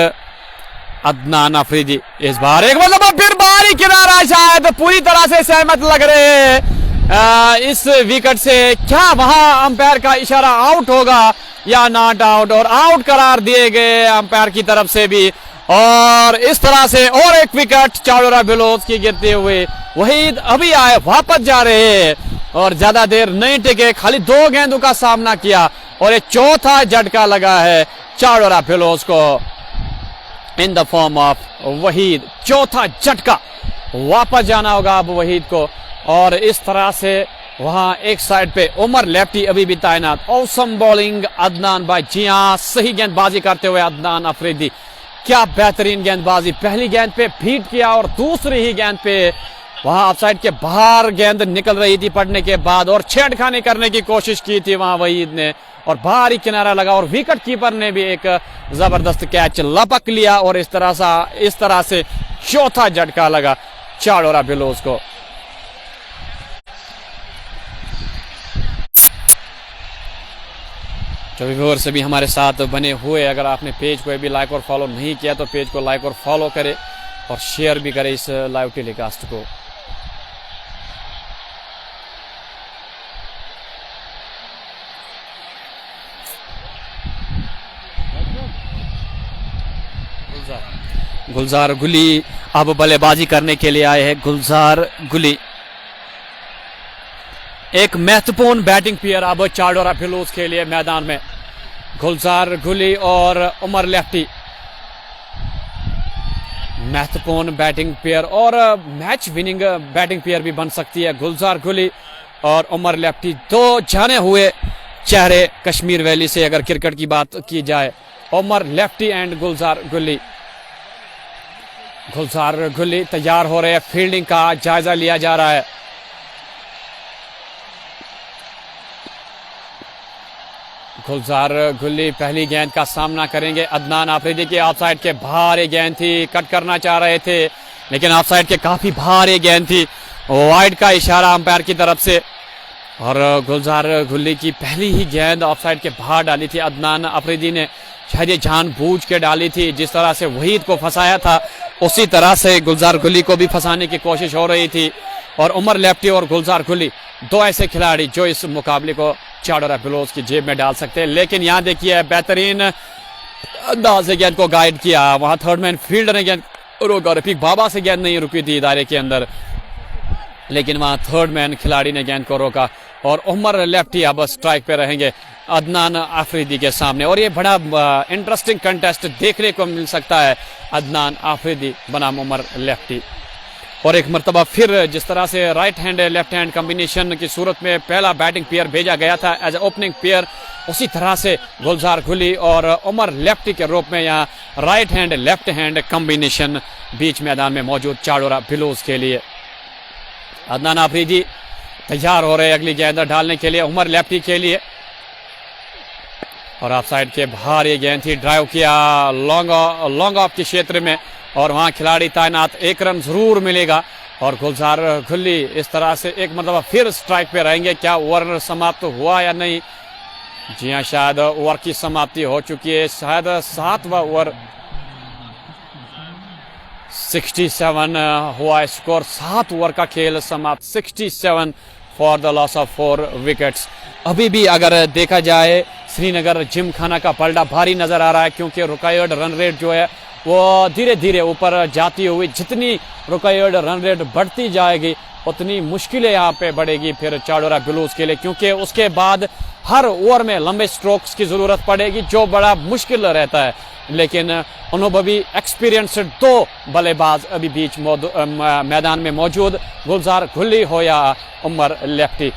अदनान अफरीदी, इस बार एक मरतबा फिर बाहरी किनारा, शायद पूरी तरह से सहमत लग रहे हैं इस विकेट से। क्या वहां अंपायर का इशारा आउट होगा या नॉट आउट, और आउट करार दिए गए अंपायर की तरफ से भी। और इस तरह से और एक विकेट चाडोरा बिलोज की गिरते हुए। वहीद अभी आए, वापस जा रहे हैं और ज्यादा देर नहीं टिके, खाली 2 गेंदों का सामना किया और एक चौथा झटका लगा है चाडोरा बिलोज को in the form of Waheed. चौथा झटका, वापस जाना होगा अब वहीद को। और इस तरह से वहां एक साइड पे उमर लेफ्टी अभी भी तैनात। औसम बॉलिंग अदनान भाई, जी हां, सही गेंदबाजी करते हुए अदनान अफरीदी। क्या बेहतरीन गेंदबाजी, पहली गेंद पे बीट किया और दूसरी ही गेंद पे वहां ऑफसाइड के बाहर गेंद निकल रही थी पड़ने के बाद, और छेड़खानी करने की कोशिश की थी वहां वहीद ने, और बाहरी किनारा लगा और विकेट कीपर ने भी एक जबरदस्त कैच लपक लिया। और इस तरह से चौथा झटका लगा चाडोरा बिलोज को। जो व्यूअर्स भी हमारे साथ बने हुए, अगर आपने पेज को अभी लाइक और फॉलो नहीं किया तो पेज को लाइक और फॉलो करें और शेयर भी करें इस लाइव टेलीकास्ट को। गुलजार गुली अब बल्लेबाजी करने के लिए आए हैं। गुलजार गुली एक महत्वपूर्ण बैटिंग प्लेयर अब चाडोरा बिलोज के लिए मैदान में। गुलजार गुली और उमर लेफ्टी महत्वपूर्ण बैटिंग प्लेयर और मैच विनिंग बैटिंग प्लेयर भी बन सकती है। गुलजार गुली और उमर लेफ्टी, 2 जाने हुए चेहरे कश्मीर वैली से अगर क्रिकेट की बात की जाए। उमर लेफ्टी एंड गुलजार गुली। गुलजार गुली तैयार हो रहे हैं, फील्डिंग का जायजा लिया जा रहा है। गुलजार गुली पहली गेंद का सामना करेंगे। अदनान आफरीदी की ऑफसाइड के बाहर ये गेंद थी, कट करना चाह रहे थे लेकिन ऑफसाइड के काफी बाहर ये गेंद थी, वाइड का इशारा अंपायर की तरफ से। और गुलजार गुली की पहली ही गेंद ऑफसाइड के बाहर डाली थी अदनान आफरीदी ने, शायद ये जानबूझ के डाली थी। जिस तरह से वहीद को फंसाया था उसी तरह से गुलजार गुली को भी फंसाने की कोशिश हो रही थी। और उमर लेफ्टी और गुलजार गुली, 2 ऐसे खिलाड़ी जो इस मुकाबले को चाडोरा बिलोज की जेब में डाल सकते हैं। लेकिन यहाँ देखिए बेहतरीन अंदाज से गेंद को गाइड किया, वहां थर्ड मैन फील्डर ने गेंद रोका। रफीक बाबा से गेंद नहीं रुकी थी दायरे के अंदर, लेकिन वहां थर्ड मैन खिलाड़ी ने गेंद को रोका। और उमर लेफ्टी अब स्ट्राइक पे रहेंगे अदनान आफरीदी के सामने। और ये बड़ा इंटरेस्टिंग कंटेस्ट देखने को मिल सकता है, अदनान आफरीदी बनाम उमर लेफ्टी। और एक मरतबा फिर जिस तरह से right hand left hand combination की सूरत में पहला बैटिंग पेयर भेजा गया था एज ए ओपनिंग पेयर, उसी तरह से गुलजार गुली और उमर लेफ्टी के रूप में यहाँ right hand left hand combination बीच मैदान में मौजूद चाडोरा बिलोज के लिए। अदनान आफरीदी तैयार हो रहे हैं अगली गेंद डालने के लिए उमर लेफ्टी के लिए। और ऑफ साइड के बाहर ये गेंद थी, ड्राइव किया लॉन्ग ऑफ के क्षेत्र में और वहां खिलाड़ी तैनात, 1 रन जरूर मिलेगा। और गुलजार गुली इस तरह से एक मतलब फिर स्ट्राइक पे रहेंगे। क्या ओवर समाप्त हुआ या नहीं? जी हाँ, शायद ओवर की समाप्ति हो चुकी है, शायद 7वां ओवर 67 हुआ स्कोर, 7 ओवर का खेल समाप्त, 67 for the loss of 4 wickets. अभी भी अगर देखा जाए श्रीनगर जिमखाना का पलड़ा भारी नजर आ रहा है, क्योंकि रिक्वायर्ड रन रेट जो है वो धीरे धीरे ऊपर जाती हुई, जितनी रिक्वायर्ड रन रेट बढ़ती जाएगी उतनी मुश्किलें यहाँ पे बढ़ेगी फिर चाडोरा बिलोज के लिए, क्योंकि उसके बाद हर ओवर में लंबे स्ट्रोक्स की जरूरत पड़ेगी जो बड़ा मुश्किल रहता है। लेकिन अनुभवी एक्सपीरियंस्ड 2 बल्लेबाज अभी बीच मैदान में मौजूद, गुलजार गुली हो या उमर लेफ्टी।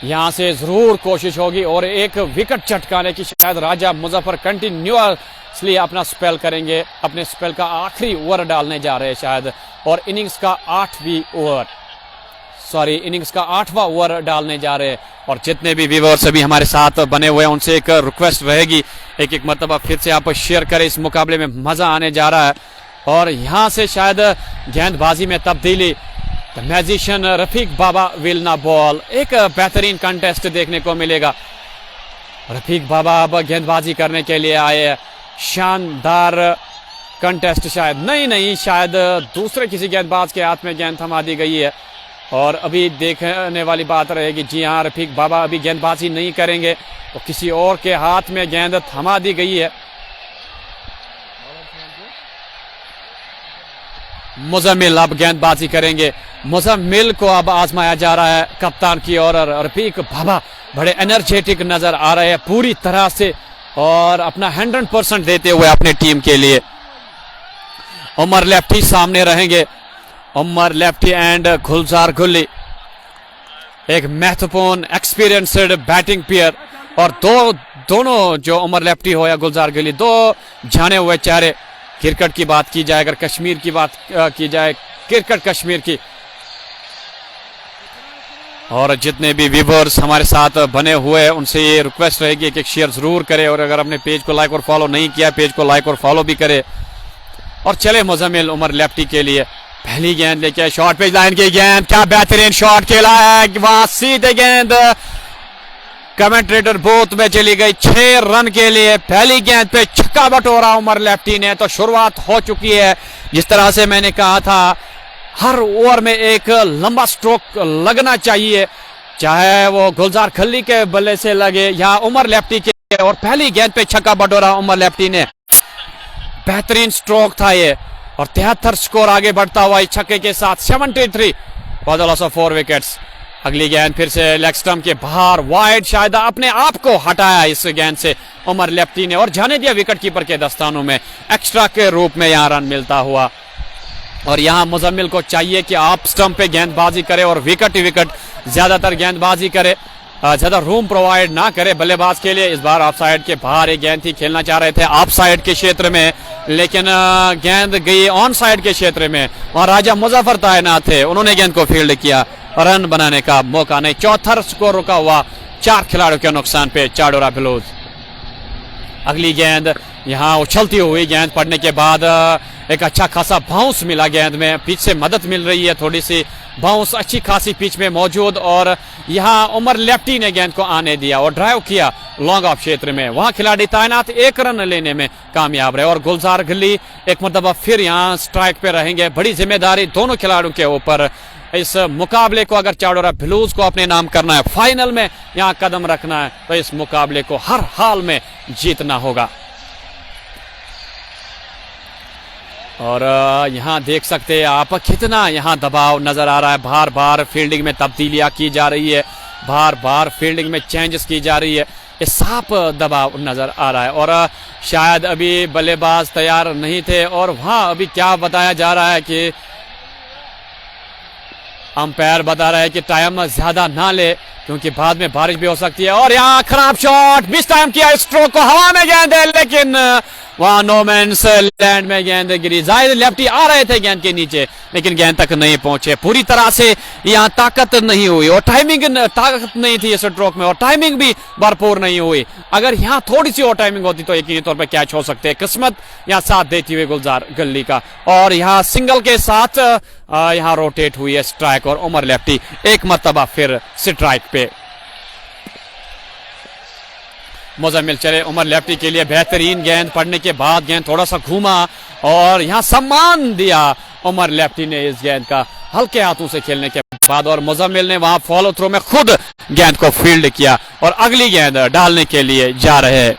यहां से जरूर कोशिश होगी और एक विकेट चटकाने की, शायद राजा मुजफ्फर कंटिन्यूअसली अपना स्पेल करेंगे, अपने स्पेल का आखिरी ओवर डालने जा रहे हैं शायद, और इनिंग्स का 8वीं ओवर। सॉरी इनिंग्स का 8वां ओवर डालने जा रहे हैं। और जितने भी व्यूअर्स अभी हमारे साथ बने हुए हैं उनसे एक रिक्वेस्ट रहेगी, एक एक मरतबा फिर से आप शेयर करें, इस मुकाबले में मजा आने जा रहा है। और यहाँ से शायद गेंदबाजी में तब्दीली, the magician Rafiq Baba will ना बॉल। एक बेहतरीन कंटेस्ट देखने को मिलेगा। रफीक बाबा अब गेंदबाजी करने के लिए आए, शानदार कंटेस्ट। शायद नहीं शायद दूसरे किसी गेंदबाज के हाथ में गेंद थमा दी गई है। और अभी देखने वाली बात रहेगी, जी हाँ रफीक बाबा अभी गेंदबाजी नहीं करेंगे तो किसी और के हाथ में गेंद थमा दी गई है। मुजम्मिल अब गेंदबाजी करेंगे, मुजम्मिल को अब आजमाया जा रहा है कप्तान की ओर। और रफीक बाबा बड़े एनर्जेटिक नजर आ रहे हैं पूरी तरह से और अपना 100% देते हुए अपने टीम के लिए। उमर लेफ्टी सामने रहेंगे, उमर लेफ्टी एंड गुलजार गुल्ली, एक महत्वपूर्ण एक्सपीरियंस्ड बैटिंग पेयर। और दोनों जो उमर लेफ्टी हो या गुलजार गुल्ली, दो जाने हुए चेहरे। क्रिकेट की बात की जाए, अगर कश्मीर की बात की जाए, क्रिकेट कश्मीर की। और जितने भी व्यूअर्स हमारे साथ बने हुए हैं उनसे ये रिक्वेस्ट रहेगी कि एक शेयर जरूर करें, और अगर अपने पेज को लाइक और फॉलो नहीं किया पेज को लाइक और फॉलो भी करें। और चले मुजम्मिल उमर लेफ्टी के लिए पहली गेंद लेके, शॉर्ट पेज लाइन की गेंद, क्या बेहतरीन शॉट खेला है, वहां सीधे गेंद कमेंटेटर बूथ में चली गई 6 रन के लिए। पहली गेंद पे छक्का बटोरा उमर लेफ्टी ने, तो शुरुआत हो चुकी है। जिस तरह से मैंने कहा था हर ओवर में एक लंबा स्ट्रोक लगना चाहिए, चाहे वो गुलजार खल्ली के बल्ले से लगे या उमर लेफ्टी के। और पहली गेंद पे छक्का बटोरा उमर लेफ्टी ने, बेहतरीन स्ट्रोक था ये। और 73 स्कोर आगे बढ़ता हुआ इस छक्के के साथ 73 for the loss of 4 wickets. अगली गेंद फिर से लेग स्टंप के बाहर वाइड, शायद अपने आप को हटाया इस गेंद से उमर लेफ्टी ने और जाने दिया विकेट कीपर के दस्तानों में। एक्स्ट्रा के रूप में यहां रन मिलता हुआ। और यहां मुजम्मिल को चाहिए कि आप स्टंप पे गेंदबाजी करे और विकेट ही विकेट ज्यादातर गेंदबाजी करे, ज्यादा रूम प्रोवाइड ना करे बल्लेबाज के लिए। इस बार ऑफ साइड के बाहर एक गेंद थी, खेलना चाह रहे थे ऑफ साइड के क्षेत्र में, लेकिन गेंद गई ऑन साइड के क्षेत्र में। वहां राजा मुजफ्फर तैनात थे, उन्होंने गेंद को फील्ड किया, रन बनाने का मौका नहीं। 74 स्कोर रुका हुआ 4 खिलाड़ियों के नुकसान पे चाडोरा ब्लूज। अगली गेंद यहां उछलती हुई गेंद पड़ने के बाद एक अच्छा खासा बाउंस मिला गेंद में, पिच से मदद मिल रही है, थोड़ी सी बाउंस अच्छी खासी पिच में मौजूद। और यहां उमर लेफ्टी ने गेंद को आने दिया और ड्राइव किया लॉन्ग ऑफ क्षेत्र में, वहां खिलाड़ी तैनात 1 रन लेने में कामयाब रहे। और गुलजार गली एक मरतबा फिर यहां स्ट्राइक पे रहेंगे। बड़ी जिम्मेदारी दोनों खिलाड़ियों के ऊपर। इस मुकाबले को अगर चाडोरा ब्लूज को अपने नाम करना है, फाइनल में यहां कदम रखना है, तो इस मुकाबले को हर हाल में जीतना होगा। और यहां देख सकते हैं आप कितना यहां दबाव नजर आ रहा है। बार बार फील्डिंग में तब्दीलियां की जा रही है, बार बार फील्डिंग में चेंजेस की जा रही है, ये साफ दबाव नजर आ रहा है। और शायद अभी बल्लेबाज तैयार नहीं थे। और वहां अभी क्या बताया जा रहा है कि अंपायर बता रहा है कि टाइम ज्यादा ना ले क्योंकि बाद में बारिश भी हो सकती है। और यहाँ खराब शॉट, मिस टाइम किया, स्ट्रोक को हवा में गेंद है, लेकिन वहां नो मैंस लैंड में गेंद गिरी। जाहिर लेफ्टी आ रहे थे गेंद के नीचे, लेकिन गेंद तक नहीं पहुंचे। पूरी तरह से यहाँ ताकत नहीं हुई और टाइमिंग ताकत नहीं थी इस स्ट्रोक में, और टाइमिंग भी भरपूर नहीं हुई। अगर यहाँ थोड़ी सी और टाइमिंग होती तो यकीनी तौर पर कैच हो सकते। किस्मत यहाँ साथ देती हुई गुलजार गली का। और यहाँ सिंगल के साथ यहाँ रोटेट हुई है स्ट्राइक, और उमर लेफ्टी एक मरतबा फिर स्ट्राइक पे। मुजम्मिल चले उमर लेफ्टी के लिए, बेहतरीन गेंद पड़ने के बाद गेंद थोड़ा सा घूमा और यहां सम्मान दिया उमर लेफ्टी ने इस गेंद का हल्के हाथों से खेलने के बाद। और मुजम्मिल ने वहां फॉलो थ्रो में खुद गेंद को फील्ड किया और अगली गेंद डालने के लिए जा रहे हैं।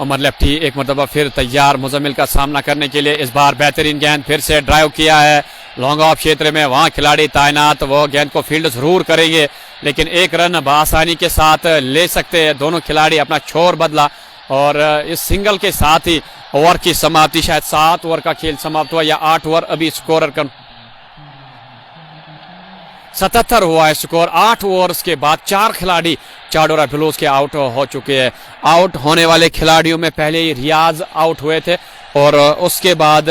उमर लेफ्टी एक मरतबा फिर तैयार मुजम्मिल का सामना करने के लिए। इस बार बेहतरीन गेंद फिर से ड्राइव किया है लॉन्ग ऑफ क्षेत्र में, वहां खिलाड़ी तैनात, वो गेंद को फील्ड जरूर करेंगे, लेकिन 1 रन बआसानी के साथ ले सकते हैं। दोनों खिलाड़ी अपना छोर बदला और इस सिंगल के साथ ही ओवर की समाप्ति, शायद 7 ओवर का खेल समाप्त हुआ या 8 ओवर। अभी स्कोरर का 77 हुआ है स्कोर। 8 ओवर्स के बाद 4 खिलाड़ी चाडोरा ब्लूज के आउट हो चुके हैं। आउट होने वाले खिलाड़ियों में पहले ही रियाज आउट हुए थे और उसके बाद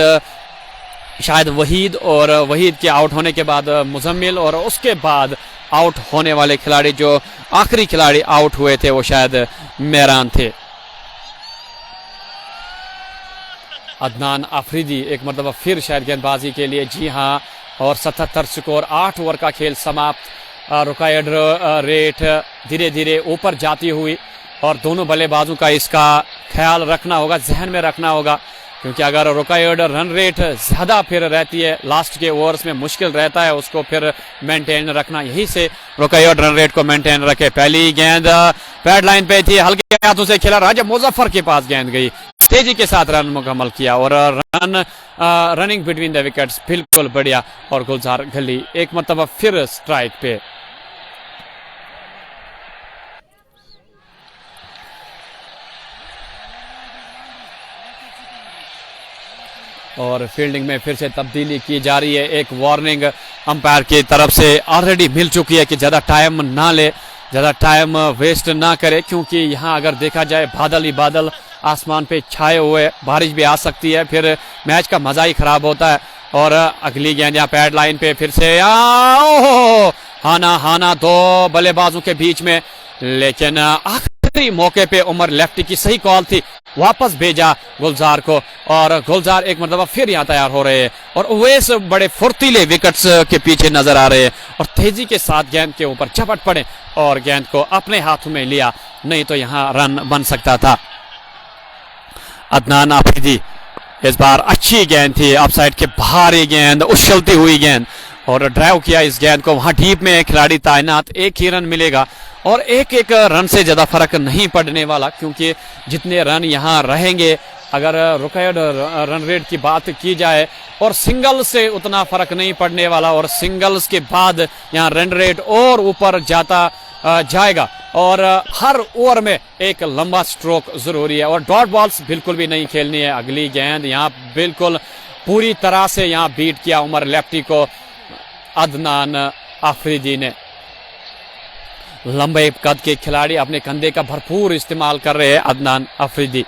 शायद वहीद, और वहीद के आउट होने के बाद मुजम्मिल, और उसके बाद आउट होने वाले खिलाड़ी जो आखिरी खिलाड़ी आउट हुए थे वो शायद मेहरान थे। अदनान आफरीदी एक मरतबा फिर शायद गेंदबाजी के लिए, जी हाँ, और 77 स्कोर, 8 ओवर का खेल समाप्त। रुकायत रेट धीरे धीरे ऊपर जाती हुई, और दोनों बल्लेबाजों का इसका ख्याल रखना होगा, जहन में रखना होगा, क्योंकि अगर रुकायत रन रेट ज़्यादा फिर रहती है लास्ट के ओवर्स में मुश्किल रहता है उसको फिर मेंटेन रखना। यहीं से रुकायत रन रेट को मेंटेन रखे। पहली गेंद पैड लाइन पे थी, हल्के हाथों से खेला, राजा मुजफ्फर के पास गेंद गई, तेजी के साथ रन मुकम्मल किया, और रनिंग बिटवीन द विकेट्स बिल्कुल बढ़िया। और गुलजार गली एक मरतबा फिर स्ट्राइक पे। और फील्डिंग में फिर से तब्दीली की जा रही है। एक वार्निंग अंपायर की तरफ से ऑलरेडी मिल चुकी है कि ज़्यादा टाइम ना ले, ज़्यादा टाइम वेस्ट ना करे, क्योंकि यहाँ अगर देखा जाए बादल ही बादल आसमान पे छाए हुए, बारिश भी आ सकती है, फिर मैच का मज़ा ही ख़राब होता है। और अगली गेंद यहाँ पैड लाइन पे फिर से हाना दो बल्लेबाजों के बीच में, लेकिन आखिरी मौके पे उमर लेफ्टी की सही कॉल थी, वापस भेजा गुलजार को, और गुलजार एक मरतबा फिर यहाँ तैयार हो रहे हैं, और उवैस बड़े फुर्तीले विकेट्स के पीछे नजर आ रहे हैं, और तेजी के साथ गेंद के ऊपर झपट पड़े और गेंद को अपने हाथों में लिया, नहीं तो यहाँ रन बन सकता था। अदनान आफरीदी इस बार अच्छी गेंद थी, अपसाइड के बाहर ये गेंद, उछलती हुई गेंद, और ड्राइव किया इस गेंद को। वहां डीप में खिलाड़ी तैनात, एक ही रन मिलेगा, और एक एक रन से ज्यादा फर्क नहीं पड़ने वाला, क्योंकि जितने रन यहाँ रहेंगे, अगर रुकायत रन रेट की बात की जाए, और सिंगल से उतना फर्क नहीं पड़ने वाला, और सिंगल्स के बाद यहाँ रन रेट और ऊपर जाता जाएगा, और हर ओवर में एक लंबा स्ट्रोक जरूरी है, और डॉट बॉल्स बिल्कुल भी नहीं खेलनी है। अगली गेंद यहाँ बिल्कुल पूरी तरह से यहाँ बीट किया उमर लेफ्टी को अदनान आफरीदी ने। लंबे कद के खिलाड़ी अपने कंधे का भरपूर इस्तेमाल कर रहे हैं अदनान आफरीदी।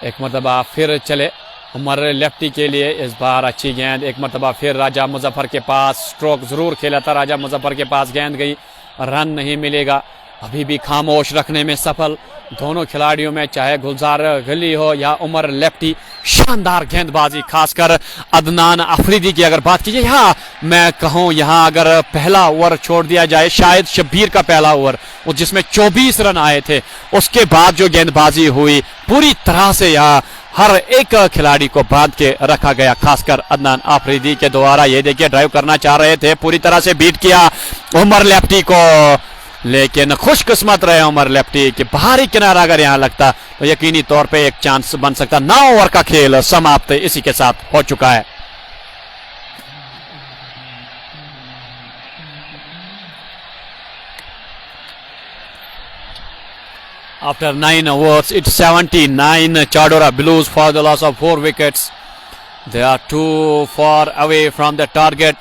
एक मरतबा फिर चले उमर लेफ्टी के लिए, इस बार अच्छी गेंद, एक मरतबा फिर राजा मुजफ्फर के पास, स्ट्रोक जरूर खेला था, राजा मुजफ्फर के पास गेंद गई, रन नहीं मिलेगा। अभी भी खामोश रखने में सफल दोनों खिलाड़ियों में, चाहे गुलजार गली हो या उमर लेफ्टी, शानदार गेंदबाजी, खासकर अदनान आफरीदी की अगर बात कीजिए। यहाँ मैं कहूँ, यहाँ अगर पहला ओवर छोड़ दिया जाए, शायद शब्बीर का पहला ओवर जिसमें 24 रन आए थे, उसके बाद जो गेंदबाजी हुई पूरी तरह से यहाँ हर एक खिलाड़ी को बांध के रखा गया, खासकर अदनान आफरीदी के द्वारा। ये देखिए ड्राइव करना चाह रहे थे, पूरी तरह से बीट किया उमर लेफ्टी को, लेकिन खुशकिस्मत रहे उमर लेफ्टी कि बाहरी किनारा अगर यहाँ लगता तो यकीनी तौर पे एक चांस बन सकता। 9 ओवर का खेल समाप्त इसी के साथ हो चुका है। After 9 overs, it's 79 Chadora Blues for the loss of 4 wickets. They are too far away from the target.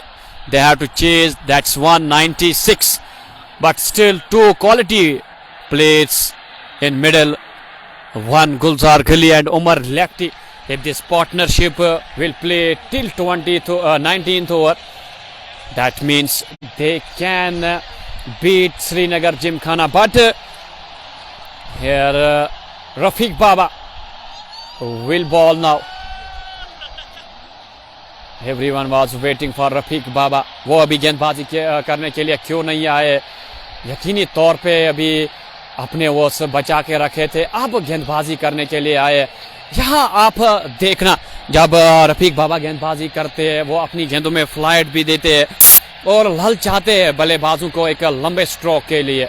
They have to chase. That's 196. But still 2 quality plays in middle. One Gulzar Ghali and Umar Lekhti. If this partnership will play till 19th over, that means they can beat Srinagar Gymkhana. But here Rafiq Baba will ball now. Everyone was waiting for Rafiq Baba. वो अभी गेंदबाजी करने के लिए क्यों नहीं आए? यकीनी तौर पे अभी अपने वो सब बचा के रखे थे, अब गेंदबाजी करने के लिए आए। यहाँ आप देखना, जब रफीक बाबा गेंदबाजी करते हैं वो अपनी गेंदों में फ्लाइट भी देते हैं और ललचाते हैं बल्लेबाजों को एक लंबे स्ट्रोक के लिए,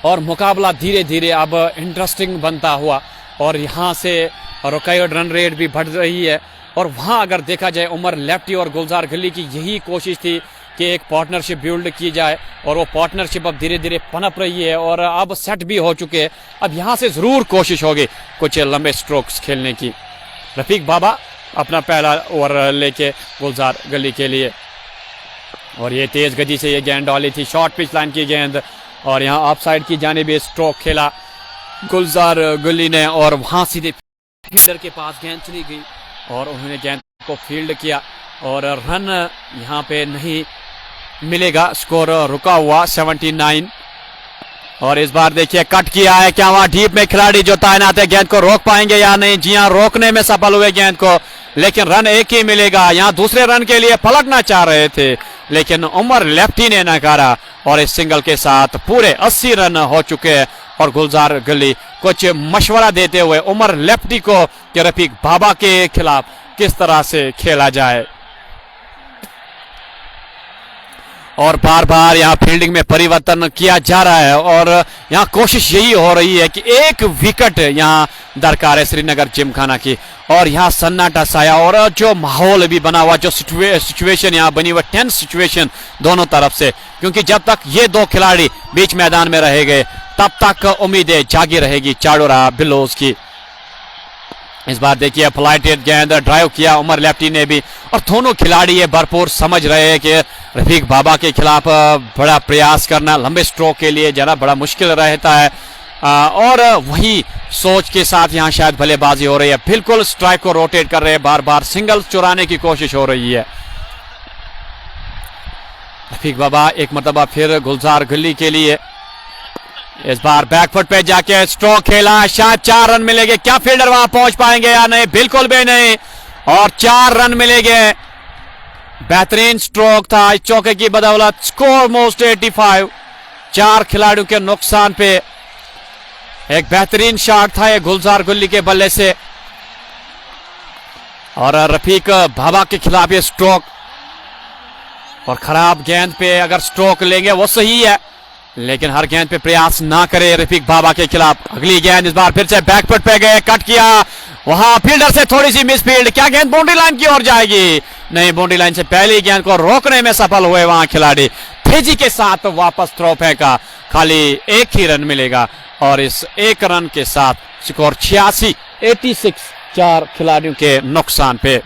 और मुकाबला धीरे धीरे अब इंटरेस्टिंग बनता हुआ, और यहाँ से रुकायत रन रेट भी बढ़ रही है। और वहाँ अगर देखा जाए उमर लेफ्टी और गुलजार गली की यही कोशिश थी कि एक पार्टनरशिप बिल्ड की जाए, और वो पार्टनरशिप अब धीरे धीरे पनप रही है और अब सेट भी हो चुके हैं। अब यहाँ से ज़रूर कोशिश होगी कुछ लंबे स्ट्रोक्स खेलने की। रफीक बाबा अपना पहला ओवर लेके गुलजार गली के लिए, और ये तेज़ गति से ये गेंद डाली थी, शॉर्ट पिच लाइन की गेंद, और यहाँ ऑफ साइड की जानिब स्ट्रोक खेला गुलजार गली ने, और वहाँ सीधे फील्डर के पास गेंद चली गई और उन्होंने गेंद को फील्ड किया और रन यहाँ पे नहीं मिलेगा। स्कोर रुका हुआ 79। और इस बार देखिए कट किया है, क्या वहां डीप में खिलाड़ी जो तैनात है गेंद को रोक पाएंगे या नहीं? जी हां, रोकने में सफल हुए गेंद को, लेकिन रन एक ही मिलेगा। यहां दूसरे रन के लिए पलटना चाह रहे थे लेकिन उमर लेफ्टी ने नकारा और इस सिंगल के साथ पूरे 80 रन हो चुके हैं। और गुलजार गली कुछ मशवरा देते हुए उमर लेफ्टी को कि रफीक बाबा के खिलाफ किस तरह से खेला जाए। और बार बार यहाँ फील्डिंग में परिवर्तन किया जा रहा है और यहाँ कोशिश यही हो रही है कि एक विकेट यहाँ दरकार है श्रीनगर जिमखाना की। और यहाँ सन्नाटा साया और जो माहौल भी बना हुआ, जो सिचुएशन यहाँ बनी हुई, टेंस सिचुएशन दोनों तरफ से, क्योंकि जब तक ये दो खिलाड़ी बीच मैदान में रहेंगे तब तक उम्मीदें जागी रहेगी चाडोरा बिलोज की। इस बार देखिए फ्लाइटेड गेंद ड्राइव किया उमर लेफ्टी ने भी और दोनों खिलाड़ी ये भरपूर समझ रहे हैं कि रफीक बाबा के खिलाफ बड़ा प्रयास करना लंबे स्ट्रोक के लिए जरा बड़ा मुश्किल रहता है। और वही सोच के साथ यहाँ शायद बल्लेबाजी हो रही है। बिल्कुल स्ट्राइक को रोटेट कर रहे हैं, बार बार सिंगल चुराने की कोशिश हो रही है। रफीक बाबा एक मरतबा फिर गुलजार गली के लिए, इस बार बैकफुट पे जाके स्ट्रोक खेला, शायद 4 रन मिलेंगे। क्या फील्डर वहां पहुंच पाएंगे या नहीं? बिल्कुल भी नहीं और 4 रन मिलेंगे। बेहतरीन स्ट्रोक था इस चौके की बदौलत। Score most 85। 4 खिलाड़ियों के नुकसान पे एक बेहतरीन शॉट था ये गुलजार गली के बल्ले से और रफीक बाबा के खिलाफ ये स्ट्रोक। और खराब गेंद पे अगर स्ट्रोक लेंगे वो सही है लेकिन हर गेंद पे प्रयास ना करे रफीक बाबा के खिलाफ। अगली गेंद इस बार फिर से बैकफुट पे गए, कट किया, वहां फील्डर से थोड़ी सी मिस फील्ड। क्या गेंद बाउंड्री लाइन की ओर जाएगी? नहीं, बाउंड्री लाइन से पहली गेंद को रोकने में सफल हुए वहां खिलाड़ी। तेजी के साथ वापस थ्रो फेंका, खाली एक ही रन मिलेगा और इस एक रन के साथ स्कोर 86। 4 खिलाड़ियों के नुकसान पे।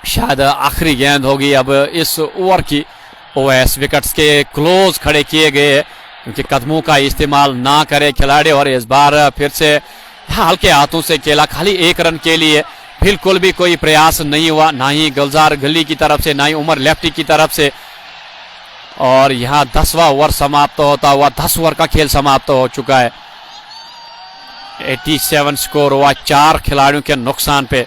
शायद आखिरी गेंद होगी अब इस ओवर की। ओएस विकेट्स के क्लोज खड़े किए गए क्योंकि कदमों का इस्तेमाल ना करे खिलाड़ी और इस बार फिर से हल्के हाथों से खेला, खाली 1 रन के लिए। बिल्कुल भी कोई प्रयास नहीं हुआ, ना ही गुलजार गली की तरफ से ना ही उमर लेफ्टी की तरफ से। और यहाँ 10वां ओवर समाप्त होता हुआ 10 ओवर का खेल समाप्त हो चुका है। 87 स्कोर हुआ 4 खिलाड़ियों के नुकसान पे।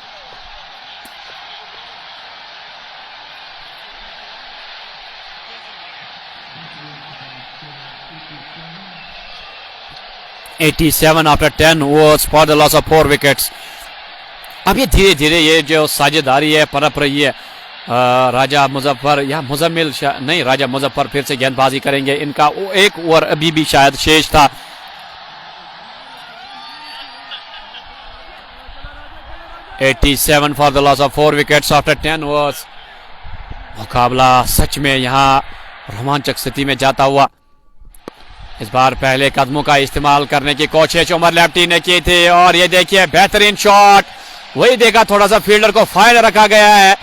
After 10 overs for the loss of 4 wickets. अब ये धीरे धीरे ये जो साझेदारी है पनप रही है। राजा मुजफ्फर या मुजम्मिल नहीं, राजा मुजफ्फर फिर से गेंदबाजी करेंगे। इनका 1 ओवर अभी भी शायद शेष था। (87) for the loss of 4 wickets after 10 overs। मुकाबला सच में यहाँ रोमांचक स्थिति में जाता हुआ। इस बार पहले कदमों का इस्तेमाल करने की कोशिश उमर लेफ्टी ने की थी और ये देखिए बेहतरीन शॉट। वही देखा, थोड़ा सा फील्डर को फाइन रखा गया है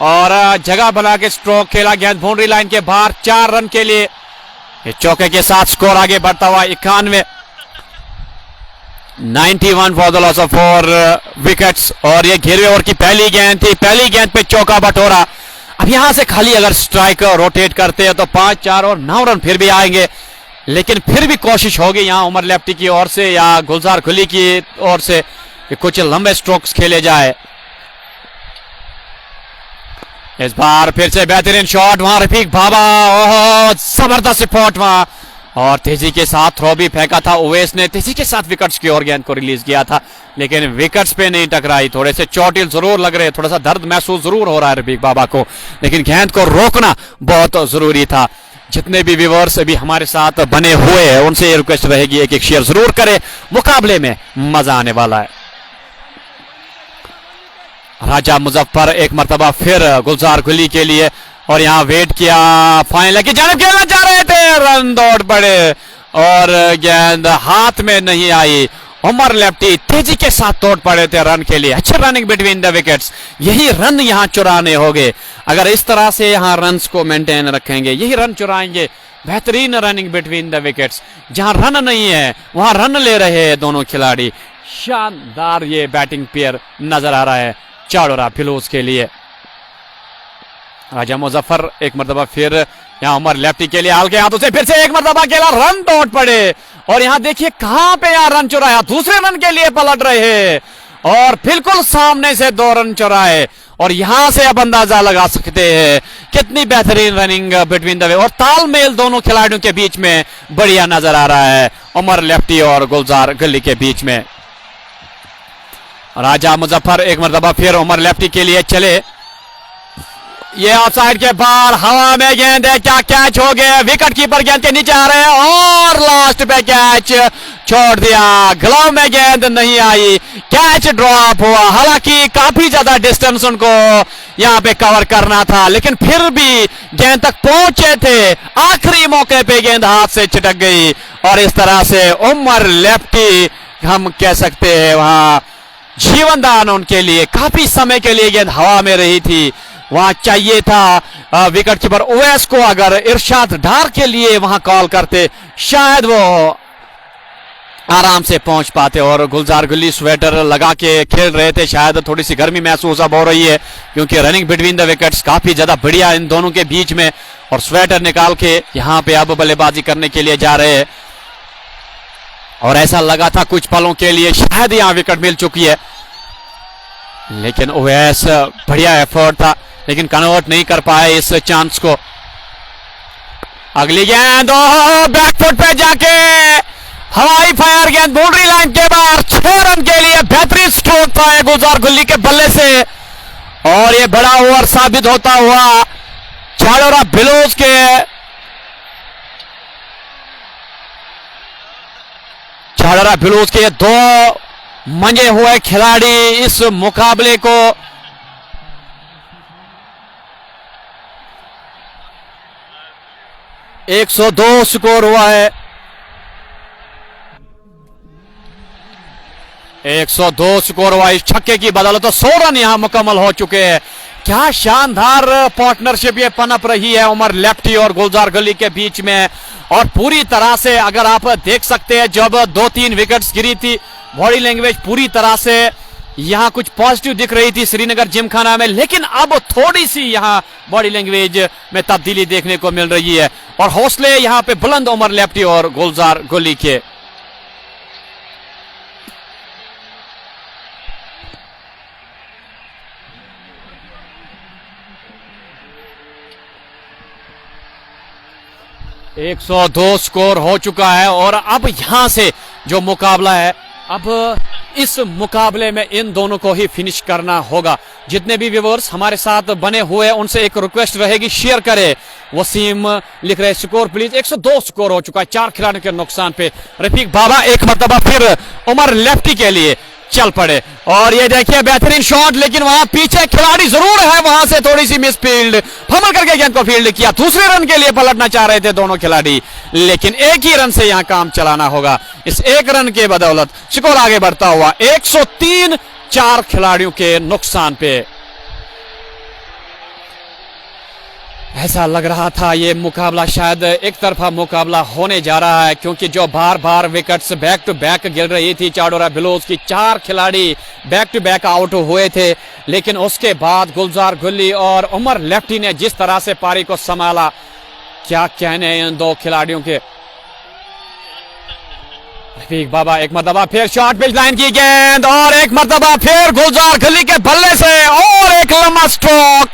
और जगह बना के स्ट्रोक खेला, गेंद बाउंड्री लाइन के बाहर 4 रन के लिए। इस चौके के साथ स्कोर आगे बढ़ता हुआ 91। 91 for the loss of 4 wickets. और ये 11वें ओवर की पहली गेंद थी, पहली गेंद पे चौका बटोरा। अब यहां से खाली अगर स्ट्राइक रोटेट करते हैं तो 5, 4 और 9 रन फिर भी आएंगे, लेकिन फिर भी कोशिश होगी यहां उमर लेफ्टी की ओर से या गुलजार गली की ओर से कि कुछ लंबे स्ट्रोक्स खेले जाए। इस बार फिर से बेहतरीन शॉट, वहां रफीक बाबा, ओह जबरदस्त स्पॉट वहां और तेजी के साथ थ्रो भी फेंका था। ओवेस ने तेजी के साथ विकेट्स की ओर गेंद को रिलीज किया था लेकिन विकेट्स पे नहीं टकराई। थोड़े से चोटिल जरूर लग रहे, थोड़ा सा दर्द महसूस जरूर हो रहा है रफीक बाबा को, लेकिन गेंद को रोकना बहुत जरूरी था। जितने भी व्यूअर्स अभी हमारे साथ बने हुए हैं उनसे रिक्वेस्ट रहेगी एक शेयर जरूर करें, मुकाबले में मजा आने वाला है। राजा मुजफ्फर एक मरतबा फिर गुलजार गली के लिए और यहां वेट किया, फाइनल की जानब खेलना चाह रहे थे, रन दौड़ पड़े और गेंद हाथ में नहीं आई। उमर लेफ्टी तेजी के साथ तोड़ पड़े थे रन के लिए। अच्छे रनिंग बिटवीन द विकेट्स, यही रन यहां चुराने होंगे। अगर इस तरह से यहां रन्स को मेंटेन रखेंगे, यही रन चुराएंगे बेहतरीन रनिंग बिटवीन द विकेट्स, जहां रन नहीं है वहां रन ले रहे हैं दोनों खिलाड़ी। शानदार ये बैटिंग पेयर नजर आ रहा है चाडोरा फिलोज के लिए। राजा मुजफ्फर एक मरतबा फिर यहाँ उमर लेफ्टी के लिए हल्के हाथों से फिर से एक मरतबा अकेला रन दौड़ पड़े और यहाँ देखिए कहां पे यहाँ रन चुराया, दूसरे रन के लिए पलट रहे हैं और बिल्कुल सामने से 2 रन चुराए और यहां से अब अंदाजा लगा सकते हैं कितनी बेहतरीन रनिंग बिटवीन द वे और तालमेल दोनों खिलाड़ियों के बीच में बढ़िया नजर आ रहा है उमर लेफ्टी और गुलजार गली के बीच में। राजा मुजफ्फर एक मरतबा फिर उमर लेफ्टी के लिए चले, ये ऑफसाइड के बाहर हवा में गेंद है, क्या कैच हो गया, विकेट कीपर गेंद के नीचे आ रहे हैं और लास्ट पे कैच छोड़ दिया, ग्लव में गेंद नहीं आई, कैच ड्रॉप हुआ। हालांकि काफी ज्यादा डिस्टेंस उनको यहां पे कवर करना था लेकिन फिर भी गेंद तक पहुंचे थे, आखिरी मौके पे गेंद हाथ से छिटक गई और इस तरह से उमर लेफ्टी हम कह सकते हैं वहां जीवनदान उनके लिए, काफी समय के लिए गेंद हवा में रही थी, वहां चाहिए था विकेट कीपर ओवैस को अगर इरशाद डार के लिए वहां कॉल करते शायद वो आराम से पहुंच पाते और गुलजार गली स्वेटर लगा के खेल रहे थे, शायद थोड़ी सी गर्मी महसूस अब हो रही है क्योंकि रनिंग बिटवीन द विकेट्स काफी ज्यादा बढ़िया इन दोनों के बीच में और स्वेटर निकाल के यहां पे अब बल्लेबाजी करने के लिए जा रहे हैं और ऐसा लगा था कुछ पलों के लिए शायद यहां विकेट मिल चुकी है लेकिन ओवैस बढ़िया एफर्ट था लेकिन कन्वर्ट नहीं कर पाए इस चांस को। अगली गेंद बैकफुट पे जाके हवाई फायर गेंद बाउंड्री लाइन के बाहर 6 रन के लिए बेहतरीन स्ट्रोक था गुलजार गली के बल्ले से और ये बड़ा ओवर साबित होता हुआ चाडोरा फिलोज के ये 2 मंजे हुए खिलाड़ी इस मुकाबले को $102 स्कोर हुआ है, 102 स्कोर हुआ इस छक्के की बदौलत तो 100 रन यहां मुकम्मल हो चुके हैं। क्या शानदार पार्टनरशिप ये पनप रही है उमर लेफ्टी और गुलजार गली के बीच में और पूरी तरह से अगर आप देख सकते हैं जब 2-3 विकेट्स गिरी थी बॉडी लैंग्वेज पूरी तरह से यहां कुछ पॉजिटिव दिख रही थी श्रीनगर जिमखाना में लेकिन अब थोड़ी सी यहां बॉडी लैंग्वेज में तब्दीली देखने को मिल रही है और हौसले यहां पे बुलंद उमर लेफ्टी और गुलजार गली के। $102 स्कोर हो चुका है और अब यहां से जो मुकाबला है अब इस मुकाबले में इन दोनों को ही फिनिश करना होगा। जितने भी व्यूअर्स हमारे साथ बने हुए हैं उनसे एक रिक्वेस्ट रहेगी शेयर करें। वसीम लिख रहे स्कोर प्लीज, 102 स्कोर हो चुका है 4 खिलाड़ियों के नुकसान पे। रफीक बाबा एक मरतबा फिर उमर लेफ्टी के लिए चल पड़े और ये देखिए बेहतरीन शॉट लेकिन वहां पीछे खिलाड़ी जरूर है, वहां से थोड़ी सी मिस फील्ड, फमल करके गेंद को फील्ड किया, दूसरे रन के लिए पलटना चाह रहे थे दोनों खिलाड़ी लेकिन एक ही रन से यहां काम चलाना होगा। इस एक रन के बदौलत स्कोर आगे बढ़ता हुआ 103 4 खिलाड़ियों के नुकसान पे। ऐसा लग रहा था ये मुकाबला शायद एक तरफा मुकाबला होने जा रहा है क्योंकि जो बार बार विकेट्स बैक टू बैक गिर रही थी चाडोरा फिलोज की, 4 खिलाड़ी बैक टू बैक आउट हुए थे लेकिन उसके बाद गुलजार गली और उमर लेफ्टी ने जिस तरह से पारी को संभाला क्या कहने इन 2 खिलाड़ियों के। रफीक बाबा एक मरतबा फिर शॉर्ट पिच लाइन की गेंद और एक मरतबा फिर गुलजार गली के बल्ले से और एक लंबा स्ट्रोक,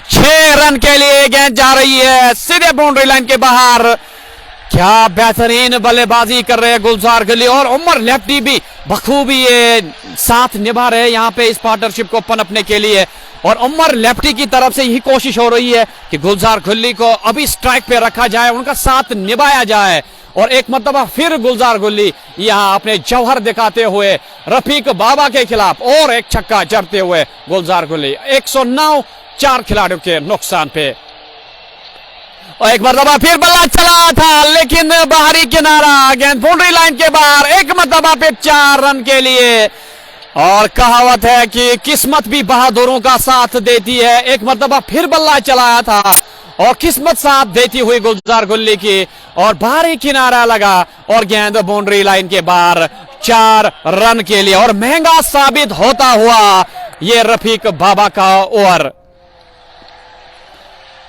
6 रन के लिए गेंद जा रही है सीधे बाउंड्री लाइन के बाहर। क्या बेहतरीन बल्लेबाजी कर रहे हैं गुलजार गली और उमर लेफ्टी भी बखूबी ये साथ निभा रहे हैं यहाँ पे इस पार्टनरशिप को पनपने के लिए और उमर लेफ्टी की तरफ से यही कोशिश हो रही है कि गुलजार गली को अभी स्ट्राइक पे रखा जाए, उनका साथ निभाया जाए और एक मरतबा फिर गुलजार गली यहां अपने जौहर दिखाते हुए रफीक बाबा के खिलाफ और एक छक्का जड़ते हुए गुलजार गली 109 4 खिलाड़ियों के नुकसान पे। और एक मरतबा फिर बल्ला चला था लेकिन बाहरी किनारा, गेंद बाउंड्री लाइन के बाहर, एक मरतबा फिर 4 रन के लिए और कहावत है कि किस्मत भी बहादुरों का साथ देती है। एक मरतबा फिर बल्ला चलाया था और किस्मत साथ देती हुई गुलजार गुल्ली की, और बाहरी किनारा लगा और गेंद बाउंड्री लाइन के बाहर 4 रन के लिए। और महंगा साबित होता हुआ ये रफीक बाबा का ओवर।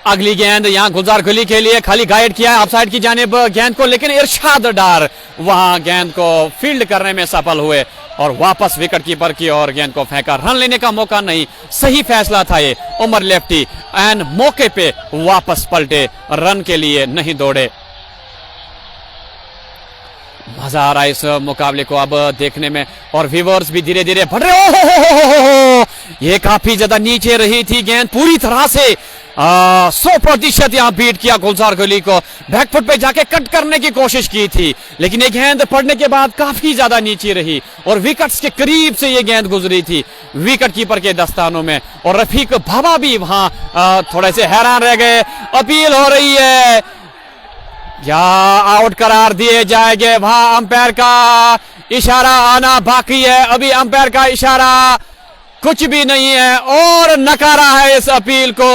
अगली गेंद यहां गुलजार गुल्ली के लिए, खाली गाइड किया है ऑफसाइड की जानिब गेंद को, लेकिन इरशाद डार वहां गेंद को फील्ड करने में सफल हुए और वापस विकेट कीपर की ओर गेंद को फेंका। रन लेने का मौका नहीं, सही फैसला था ये। उमर लेफ्टी एंड मौके पे वापस पलटे, रन के लिए नहीं दौड़े। मजा आ रहा है इस मुकाबले को अब देखने में, और व्यूअर्स भी धीरे धीरे बढ़ रहे। हो ये काफी ज्यादा नीचे रही थी गेंद, पूरी तरह से 100% यहां बीट किया गुलजार गुल्ली को। बैकफुट पे जाके कट करने की कोशिश की थी, लेकिन ये गेंद पड़ने के बाद काफी ज्यादा नीचे रही और विकेट्स के करीब से ये गेंद गुजरी थी विकेट कीपर के दस्तानों में। और रफीक बाबा भी वहां थोड़े से हैरान रह गए। अपील हो रही है या आउट करार दिए जाएंगे, वहां अंपायर का इशारा आना बाकी है। अभी अंपायर का इशारा कुछ भी नहीं है और नकारा है इस अपील को,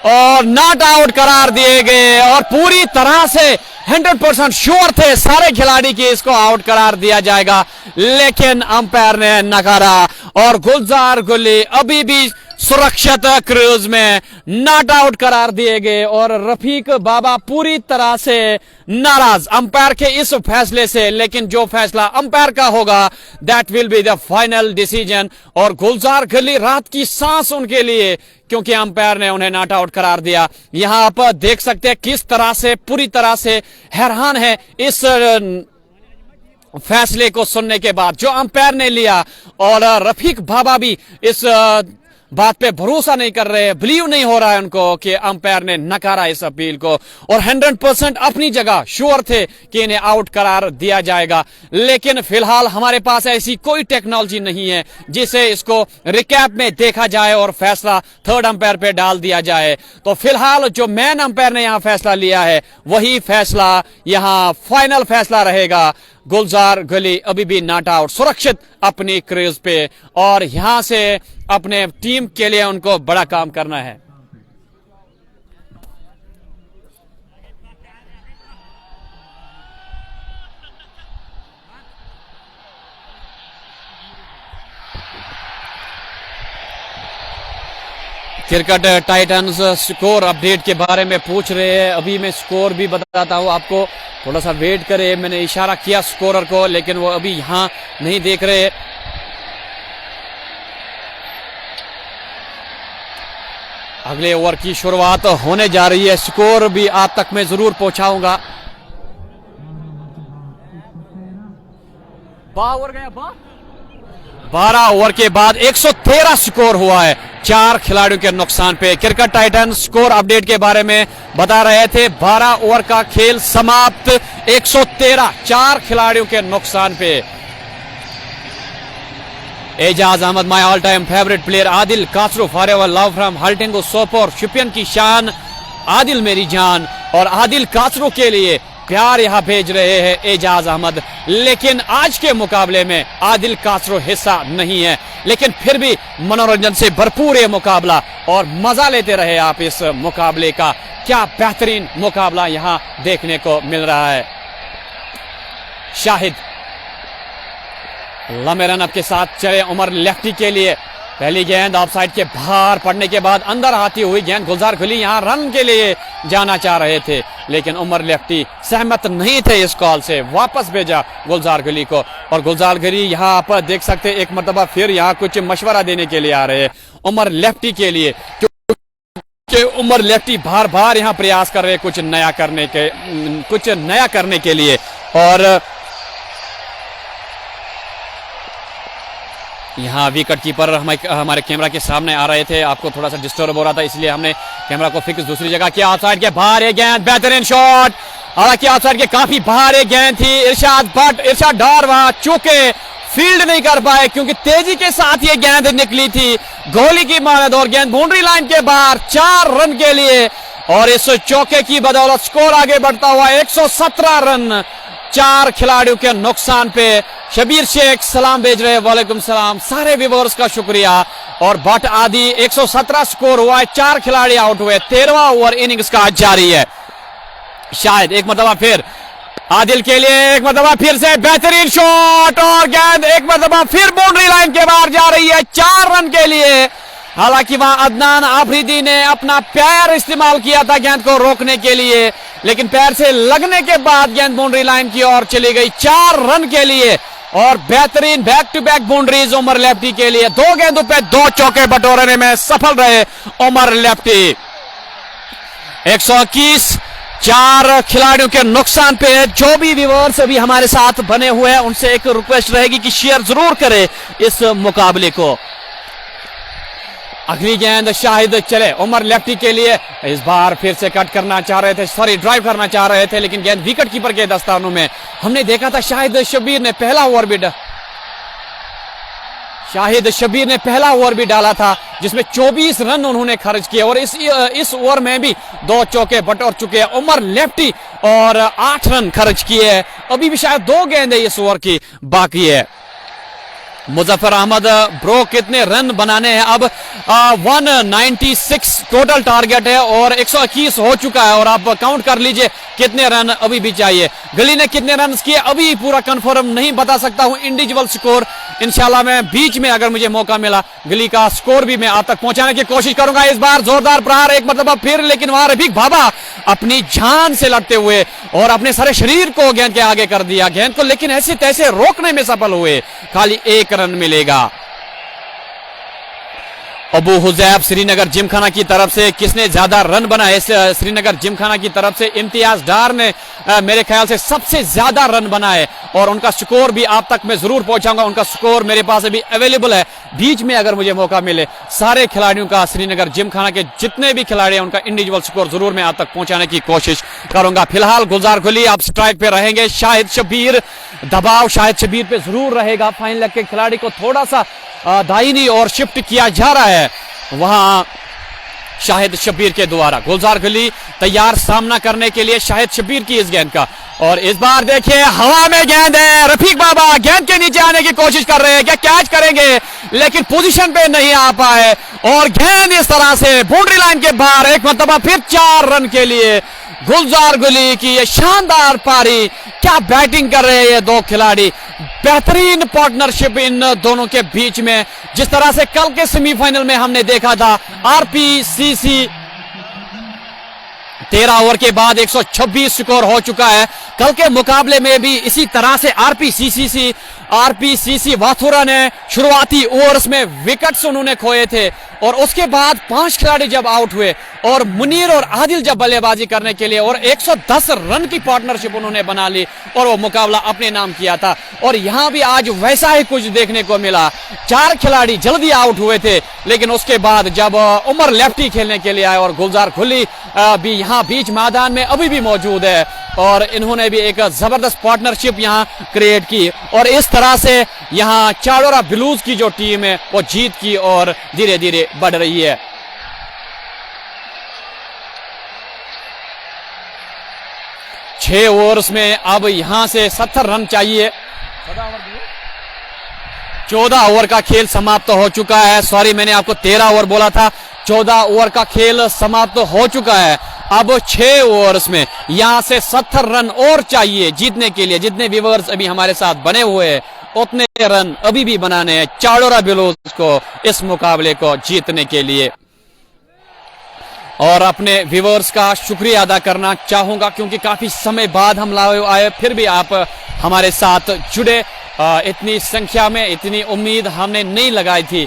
और नॉट आउट करार दिए गए। और पूरी तरह से 100% श्योर थे सारे खिलाड़ी की इसको आउट करार दिया जाएगा, लेकिन अंपायर ने नकारा और गुलजार गुल्ली अभी भी सुरक्षित क्रूज में नॉट आउट करार दिए गए। और रफीक बाबा पूरी तरह से नाराज अंपायर के इस फैसले से, लेकिन जो फैसला अंपायर का होगा that will be the final decision. और गुलजार गुल्ली रात की सांस उनके लिए, क्योंकि अंपायर ने उन्हें नॉट आउट करार दिया। यहां आप देख सकते हैं किस तरह से पूरी तरह से हैरान है इस फैसले को सुनने के बाद जो अंपायर ने लिया। और रफीक बाबा भी इस बात पे भरोसा नहीं कर रहे, बिलीव नहीं हो रहा है उनको कि अंपायर ने नकारा इस अपील को, और 100% अपनी जगह श्योर थे कि इन्हें आउट करार दिया जाएगा। लेकिन फिलहाल हमारे पास ऐसी कोई टेक्नोलॉजी नहीं है जिसे इसको रिकैप में देखा जाए और फैसला थर्ड अंपायर पे डाल दिया जाए। तो फिलहाल जो मैन अंपायर ने यहां फैसला लिया है वही फैसला यहां फाइनल फैसला रहेगा। गुलजार गुल्ली अभी भी नॉट आउट, सुरक्षित अपनी क्रीज पे, और यहां से अपने टीम के लिए उनको बड़ा काम करना है। क्रिकेट टाइटंस स्कोर अपडेट के बारे में पूछ रहे हैं। अभी मैं स्कोर भी बताता हूं आपको, थोड़ा सा वेट करे। मैंने इशारा किया स्कोरर को, लेकिन वो अभी यहां नहीं देख रहे। अगले ओवर की शुरुआत होने जा रही है, स्कोर भी आप तक मैं जरूर पहुंचाऊंगा। 12 ओवर के बाद 113 स्कोर हुआ है 4 खिलाड़ियों के नुकसान पे। क्रिकेट टाइटन स्कोर अपडेट के बारे में बता रहे थे, 12 ओवर का खेल समाप्त, 113 4 खिलाड़ियों के नुकसान पे। Ejaz Ahmad my all time favourite player, Adil Kasroo forever love from Haltingo Sopore, Shopian की शान, आदिल मेरी जान। और आदिल कासरू के लिए प्यार यहां भेज रहे हैं एजाज अहमद। लेकिन आज के मुकाबले में आदिल कासरू हिस्सा नहीं है, लेकिन फिर भी मनोरंजन से भरपूर ये मुकाबला, और मजा लेते रहे आप इस मुकाबले का। क्या बेहतरीन मुकाबला यहां देखने को मिल रहा है। शाहिद लंबे रन अप के साथ चले उमर लेफ्टी के लिए। पहली गेंद ऑफसाइड के बाहर पड़ने के बाद अंदर आती हुई गेंद, गुलजार गुल्ली यहां रन के लिए जाना चाह रहे थे, लेकिन उमर लेफ्टी सहमत नहीं थे इस कॉल से, वापस भेजा गुलजार गुल्ली को। और गुलजार गुल्ली यहां आप देख सकते हैं एक मरतबा फिर यहां कुछ मशवरा देने के लिए आ रहे हैं उमर लेफ्टी के लिए, क्योंकि उमर लेफ्टी बार बार यहां प्रयास कर रहे हैं कुछ नया करने के लिए। और यहाँ विकेट कीपर हमारे कैमरा के सामने आ रहे थे, आपको थोड़ा सा डिस्टर्ब हो रहा था, इसलिए हमने कैमरा को फिक्स दूसरी जगह किया। आउटसाइड के बाहर ये गेंद, बेहतरीन शॉट, हालांकि आउटसाइड के काफी बाहर एक गेंद थी। इरशाद डार वहां चूके फील्ड नहीं कर पाए, क्योंकि तेजी के साथ ये गेंद निकली थी गोली की मानद, और गेंद बाउंड्री लाइन के बाहर 4 रन के लिए। और इस चौके की बदौलत स्कोर आगे बढ़ता हुआ 117 रन 4 खिलाड़ियों के नुकसान पे शबीर शेख सलाम भेज रहे हैं। वालेकुम सलाम, सारे व्यूअर्स का शुक्रिया। और बट आदि 117 स्कोर हुआ है, 4 खिलाड़ी आउट हुए, 13वां ओवर इनिंग्स का जारी है। शायद एक मरतबा फिर आदिल के लिए, एक मरतबा फिर से बेहतरीन शॉट और गेंद एक मरतबा फिर बाउंड्री लाइन के बाहर जा रही है 4 रन के लिए। हालांकि वहां अदनान आफरीदी ने अपना पैर इस्तेमाल किया था गेंद को रोकने के लिए, लेकिन पैर से लगने के बाद गेंद बाउंड्री लाइन की ओर चली गई 4 रन के लिए। और बेहतरीन back to back boundaries Umar lefty के लिए, 2 गेंदों पे 2 चौके बटोरने में सफल रहे उमर लेफ्टी। 121 4 खिलाड़ियों के नुकसान पे। जो भी व्यूअर्स अभी हमारे साथ बने हुए हैं उनसे एक रिक्वेस्ट रहेगी कि शेयर जरूर करें इस मुकाबले को। अगली गेंद शाहिद चले उमर लेफ्टी के लिए, इस बार फिर से कट करना चाह रहे थे, सॉरी ड्राइव करना चाह रहे थे, लेकिन गेंद विकेट कीपर के दस्तानों में। हमने देखा था शाहिद शबीर ने पहला ओवर भी डाला था जिसमें 24 रन उन्होंने खर्च किए और इस ओवर में भी 2 चौके बटोर चुके हैं उमर लेफ्टी और 8 रन खर्च किए हैं। अभी भी शायद 2 गेंदें इस ओवर की बाकी है। मुजफ्फर अहमद ब्रो कितने रन बनाने हैं अब? 196 टोटल टारगेट है और 121 हो चुका है और आप काउंट कर लीजिए कितने रन अभी भी चाहिए। गली ने कितने रन किए अभी पूरा कंफर्म नहीं बता सकता हूं इंडिविजुअल स्कोर। इंशाल्लाह मैं बीच में अगर मुझे मौका मिला गली का स्कोर भी मैं आप तक पहुंचाने की कोशिश करूंगा। इस बार जोरदार प्रहार एक मरतबा फिर, लेकिन वहां रफीक बाबा अपनी जान से लड़ते हुए और अपने सारे शरीर को गेंद के आगे कर दिया गेंद को, लेकिन ऐसे तैसे रोकने में सफल हुए। खाली 1 रन मिलेगा। अबू हुजैब श्रीनगर जिमखाना की तरफ से किसने ज्यादा रन बनाए? श्रीनगर जिमखाना की तरफ से इम्तियाज डार ने मेरे ख्याल से सबसे ज्यादा रन बनाए और उनका स्कोर भी आप तक मैं जरूर पहुंचाऊंगा। उनका स्कोर मेरे पास अभी अवेलेबल है, बीच में अगर मुझे मौका मिले सारे खिलाड़ियों का, श्रीनगर जिमखाना के जितने भी खिलाड़ी हैं उनका इंडिविजुअल स्कोर जरूर मैं आप तक पहुंचाने की कोशिश करूंगा। फिलहाल गुलजार गुली आप स्ट्राइक पे रहेंगे। शाहिद शबीर, दबाव शाहिद शबीर पे जरूर रहेगा। फाइन लेग के खिलाड़ी को थोड़ा सा दाहिनी और शिफ्ट किया जा रहा है वहां शाहिद शबीर के द्वारा। गुलजार गली तैयार सामना करने के लिए शाहिद शबीर की इस गेंद का, और इस बार देखिए हवा में गेंद है। रफीक बाबा गेंद के नीचे आने की कोशिश कर रहे हैं, क्या कैच करेंगे, लेकिन पोजीशन पे नहीं आ पाए और गेंद इस तरह से बाउंड्री लाइन के बाहर। एक मरतबा फिर 4 रन के लिए गुलजार गुली की ये शानदार पारी। क्या बैटिंग कर रहे हैं ये 2 खिलाड़ी, बेहतरीन पार्टनरशिप इन दोनों के बीच में। जिस तरह से कल के सेमीफाइनल में हमने देखा था आरपीसीसी 13 ओवर के बाद 126 स्कोर हो चुका है। कल के मुकाबले में भी इसी तरह से आरपीसीसी वाथुरा ने शुरुआती ओवर्स में विकेट्स उन्होंने खोए थे और उसके बाद 5 खिलाड़ी जब आउट हुए और मुनीर और आदिल जब बल्लेबाजी करने के लिए और 110 रन की पार्टनरशिप उन्होंने बना ली और वो मुकाबला अपने नाम किया था। और यहां भी आज वैसा ही कुछ देखने को मिला। 4 खिलाड़ी जल्दी आउट हुए थे, लेकिन उसके बाद जब उमर लेफ्टी खेलने के लिए आए और गुलजार खुली भी यहां बीच मैदान में अभी भी मौजूद है और इन्होंने भी एक जबरदस्त पार्टनरशिप यहां क्रिएट की और इस तरह से यहां चाडोरा ब्लूज की जो टीम है वो जीत की और धीरे धीरे बढ़ रही है। छह ओवर्स में अब यहां से 70 रन चाहिए। 14 ओवर का खेल समाप्त हो चुका है। सॉरी, मैंने आपको 13 ओवर बोला था, 14 ओवर का खेल समाप्त हो चुका है। अब 6 ओवर्स में यहां से 70 रन और चाहिए जीतने के लिए। जितने व्यूअर्स अभी हमारे साथ बने हुए हैं उतने रन अभी भी बनाने हैं चाडोरा ब्लूज को इस मुकाबले को जीतने के लिए। और अपने व्यूअर्स का शुक्रिया अदा करना चाहूंगा क्योंकि काफी समय बाद हम लाए आए, फिर भी आप हमारे साथ जुड़े। इतनी संख्या में इतनी उम्मीद हमने नहीं लगाई थी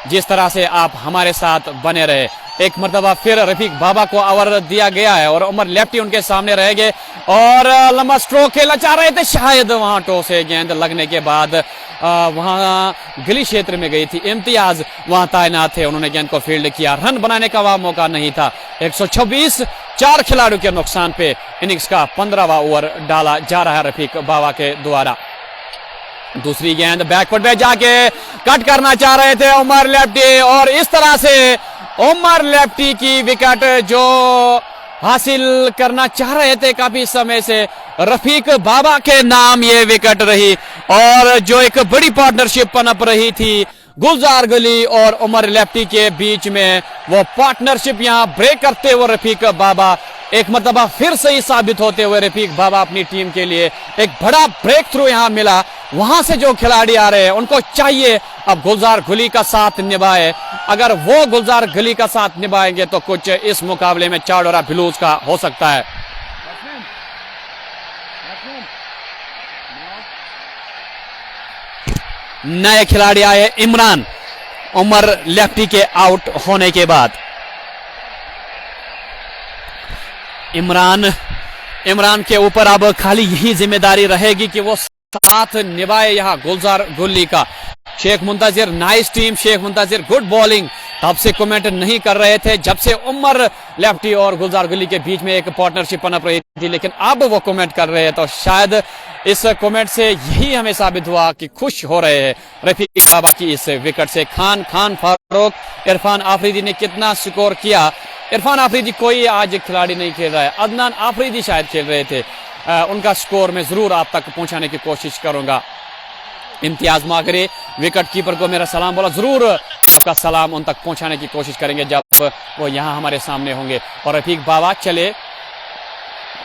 जिस तरह से आप हमारे साथ बने रहे। एक मरतबा फिर रफीक बाबा को ओवर दिया गया है और उमर लेफ्टी उनके सामने रह गए और लंबा स्ट्रोक खेलना चाह रहे थे, शायद वहां टो से गेंद लगने के बाद वहां गली क्षेत्र में गई थी। इम्तियाज वहां तैनात थे, उन्होंने गेंद को फील्ड किया, रन बनाने का वहां मौका नहीं था। 126 4 खिलाड़ियों के नुकसान पे इनिंग्स का 15वां ओवर डाला जा रहा है रफीक बाबा के द्वारा। दूसरी गेंद बैकवर्ड पे जाके कट करना चाह रहे थे उमर लेफ्टी और इस तरह से उमर लेफ्टी की विकेट जो हासिल करना चाह रहे थे काफी समय से। रफीक बाबा के नाम ये विकेट रही और जो एक बड़ी पार्टनरशिप पनप रही थी गुलजार गली और उमर लेफ्टी के बीच में, वो पार्टनरशिप यहां ब्रेक करते हुए रफीक बाबा एक मरतबा फिर से ही साबित होते हुए रफीक बाबा अपनी टीम के लिए एक बड़ा ब्रेक थ्रू यहां मिला। वहां से जो खिलाड़ी आ रहे हैं उनको चाहिए अब गुलजार गली का साथ निभाए। अगर वो गुलजार गली का साथ निभाएंगे तो कुछ इस मुकाबले में चाडोरा ब्लूज का हो सकता है। नए खिलाड़ी आए इमरान, उमर लेफ्टी के आउट होने के बाद। इमरान के ऊपर अब खाली यही जिम्मेदारी रहेगी कि वो साथ निभाए यहां गुलजार गली का। Sheikh Muntazir nice team, Sheikh Muntazir good bowling, तब से कमेंट नहीं कर रहे थे जब से उमर लेफ्टी और गुलजार गली के बीच में एक पार्टनरशिप पनप रही थी, लेकिन अब वो कमेंट कर रहे हैं तो शायद इस कमेंट से यही हमें साबित हुआ कि खुश हो रहे हैं रफीक बाबा की इस विकेट से। खान फारूक, इरफान आफरीदी ने कितना स्कोर किया। इरफान आफरीदी कोई आज खिलाड़ी नहीं खेल रहा है, अदनान आफरीदी शायद खेल रहे थे। उनका स्कोर मैं जरूर आप तक पहुंचाने की कोशिश करूंगा। इम्तियाज मागरे विकेट कीपर को मेरा सलाम बोला, जरूर आपका सलाम उन तक पहुंचाने की कोशिश करेंगे जब वो यहां हमारे सामने होंगे। और रफीक बाबा चले,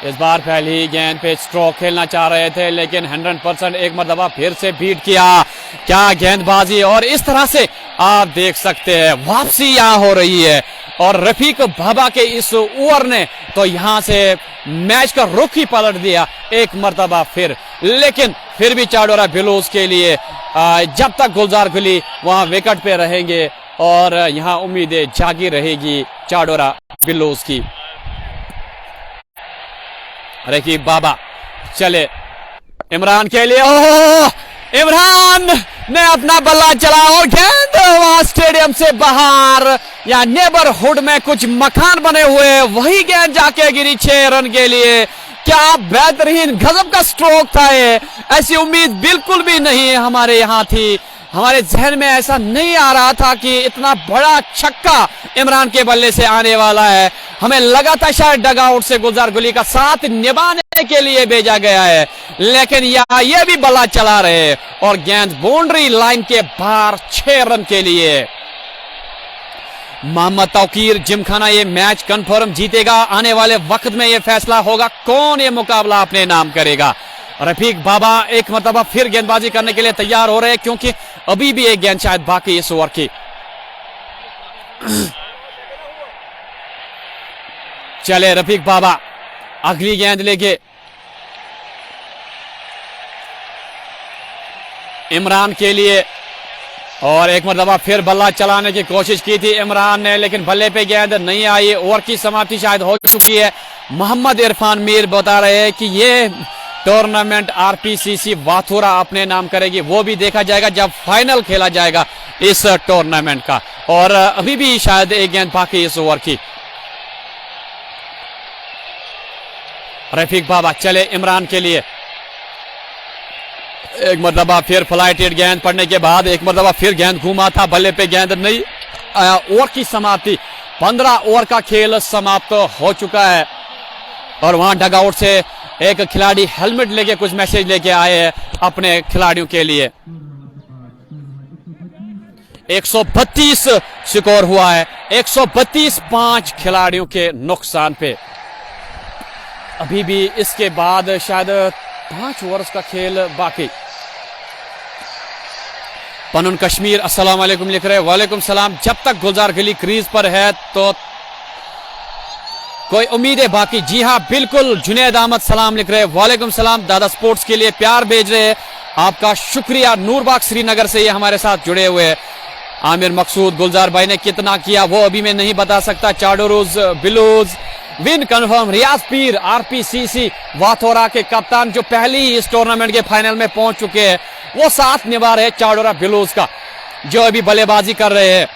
इस बार पहली गेंद पे स्ट्रोक खेलना चाह रहे थे लेकिन 100% एक मरतबा फिर से बीट किया। क्या गेंदबाजी, और इस तरह से आप देख सकते हैं वापसी यहां हो रही है और रफीक बाबा के इस ओवर ने तो यहां से मैच का रुख ही पलट दिया एक मरतबा फिर। लेकिन फिर भी चाडोरा ब्लूज के लिए जब तक गुलजार गली वहां विकेट पे रहेंगे और यहां उम्मीदें जागी रहेगी चाडोरा ब्लूज की। रफीक बाबा चले इमरान के लिए, ओह इमरान ने अपना बल्ला चला और गेंद वहां स्टेडियम से बाहर या नेबरहुड में कुछ मकान बने हुए, वही गेंद जाके गिरी 6 रन के लिए। क्या बेहतरीन गजब का स्ट्रोक था ये, ऐसी उम्मीद बिल्कुल भी नहीं हमारे यहाँ थी। हमारे जहन में ऐसा नहीं आ रहा था कि इतना बड़ा छक्का इमरान के बल्ले से आने वाला है। हमें लगा था शायद डग आउट से गुलजार गली का साथ निभाने के लिए भेजा गया है, लेकिन ये भी बल्ला चला रहे और गेंद बाउंड्री लाइन के बाहर 6 रन के लिए। मोहम्मद तौकीर जिमखाना ये मैच कंफर्म जीतेगा। आने वाले वक्त में ये फैसला होगा कौन ये मुकाबला अपने नाम करेगा। रफीक बाबा एक मरतबा फिर गेंदबाजी करने के लिए तैयार हो रहे हैं क्योंकि अभी भी एक गेंद शायद बाकी इस ओवर की। चले रफीक बाबा अगली गेंद लेके इमरान के लिए और एक मरतबा फिर बल्ला चलाने की कोशिश की थी इमरान ने, लेकिन बल्ले पे गेंद नहीं आई। ओवर की समाप्ति शायद हो चुकी है। मोहम्मद इरफान मीर बता रहे हैं कि ये टूर्नामेंट आरपीसीसी वाथुरा अपने नाम करेगी, वो भी देखा जाएगा जब फाइनल खेला जाएगा इस टूर्नामेंट का। और अभी भी शायद एक गेंद बाकी इस ओवर की। रफीक बाबा चले इमरान के लिए, एक मरतबा फिर फ्लाइटेड गेंद पड़ने के बाद एक मरतबा फिर गेंद घूमा था, बल्ले पे गेंद नहीं आया। ओवर की समाप्ति, 15 ओवर का खेल समाप्त हो चुका है और वहां डग आउट से एक खिलाड़ी हेलमेट लेके कुछ मैसेज लेके आए हैं अपने खिलाड़ियों के लिए। 132 स्कोर हुआ है, 132 5 खिलाड़ियों के नुकसान पे। अभी भी इसके बाद शायद 5 ओवर्स का खेल बाकी। पनुन कश्मीर अस्सलाम वालेकुम लिख रहे, वालेकुम सलाम। जब तक गुलजार गली क्रीज पर है तो कोई उम्मीदें बाकी। जी हाँ बिल्कुल। जुनेद अहमद सलाम लिख रहे, वालेकुम सलाम। दादा स्पोर्ट्स के लिए प्यार भेज रहे, आपका शुक्रिया। नूरबाग श्रीनगर से ये हमारे साथ जुड़े हुए हैं। आमिर मकसूद, गुलजार भाई ने कितना किया वो अभी मैं नहीं बता सकता। चाडोरोज ब्लूज विन कंफर्म। रियाज पीर आरपीसीसी वाथोरा के कप्तान जो पहले ही इस टूर्नामेंट के फाइनल में पहुंच चुके हैं, वो साथ निभा रहे चाडोरा ब्लूज का जो अभी बल्लेबाजी कर रहे हैं।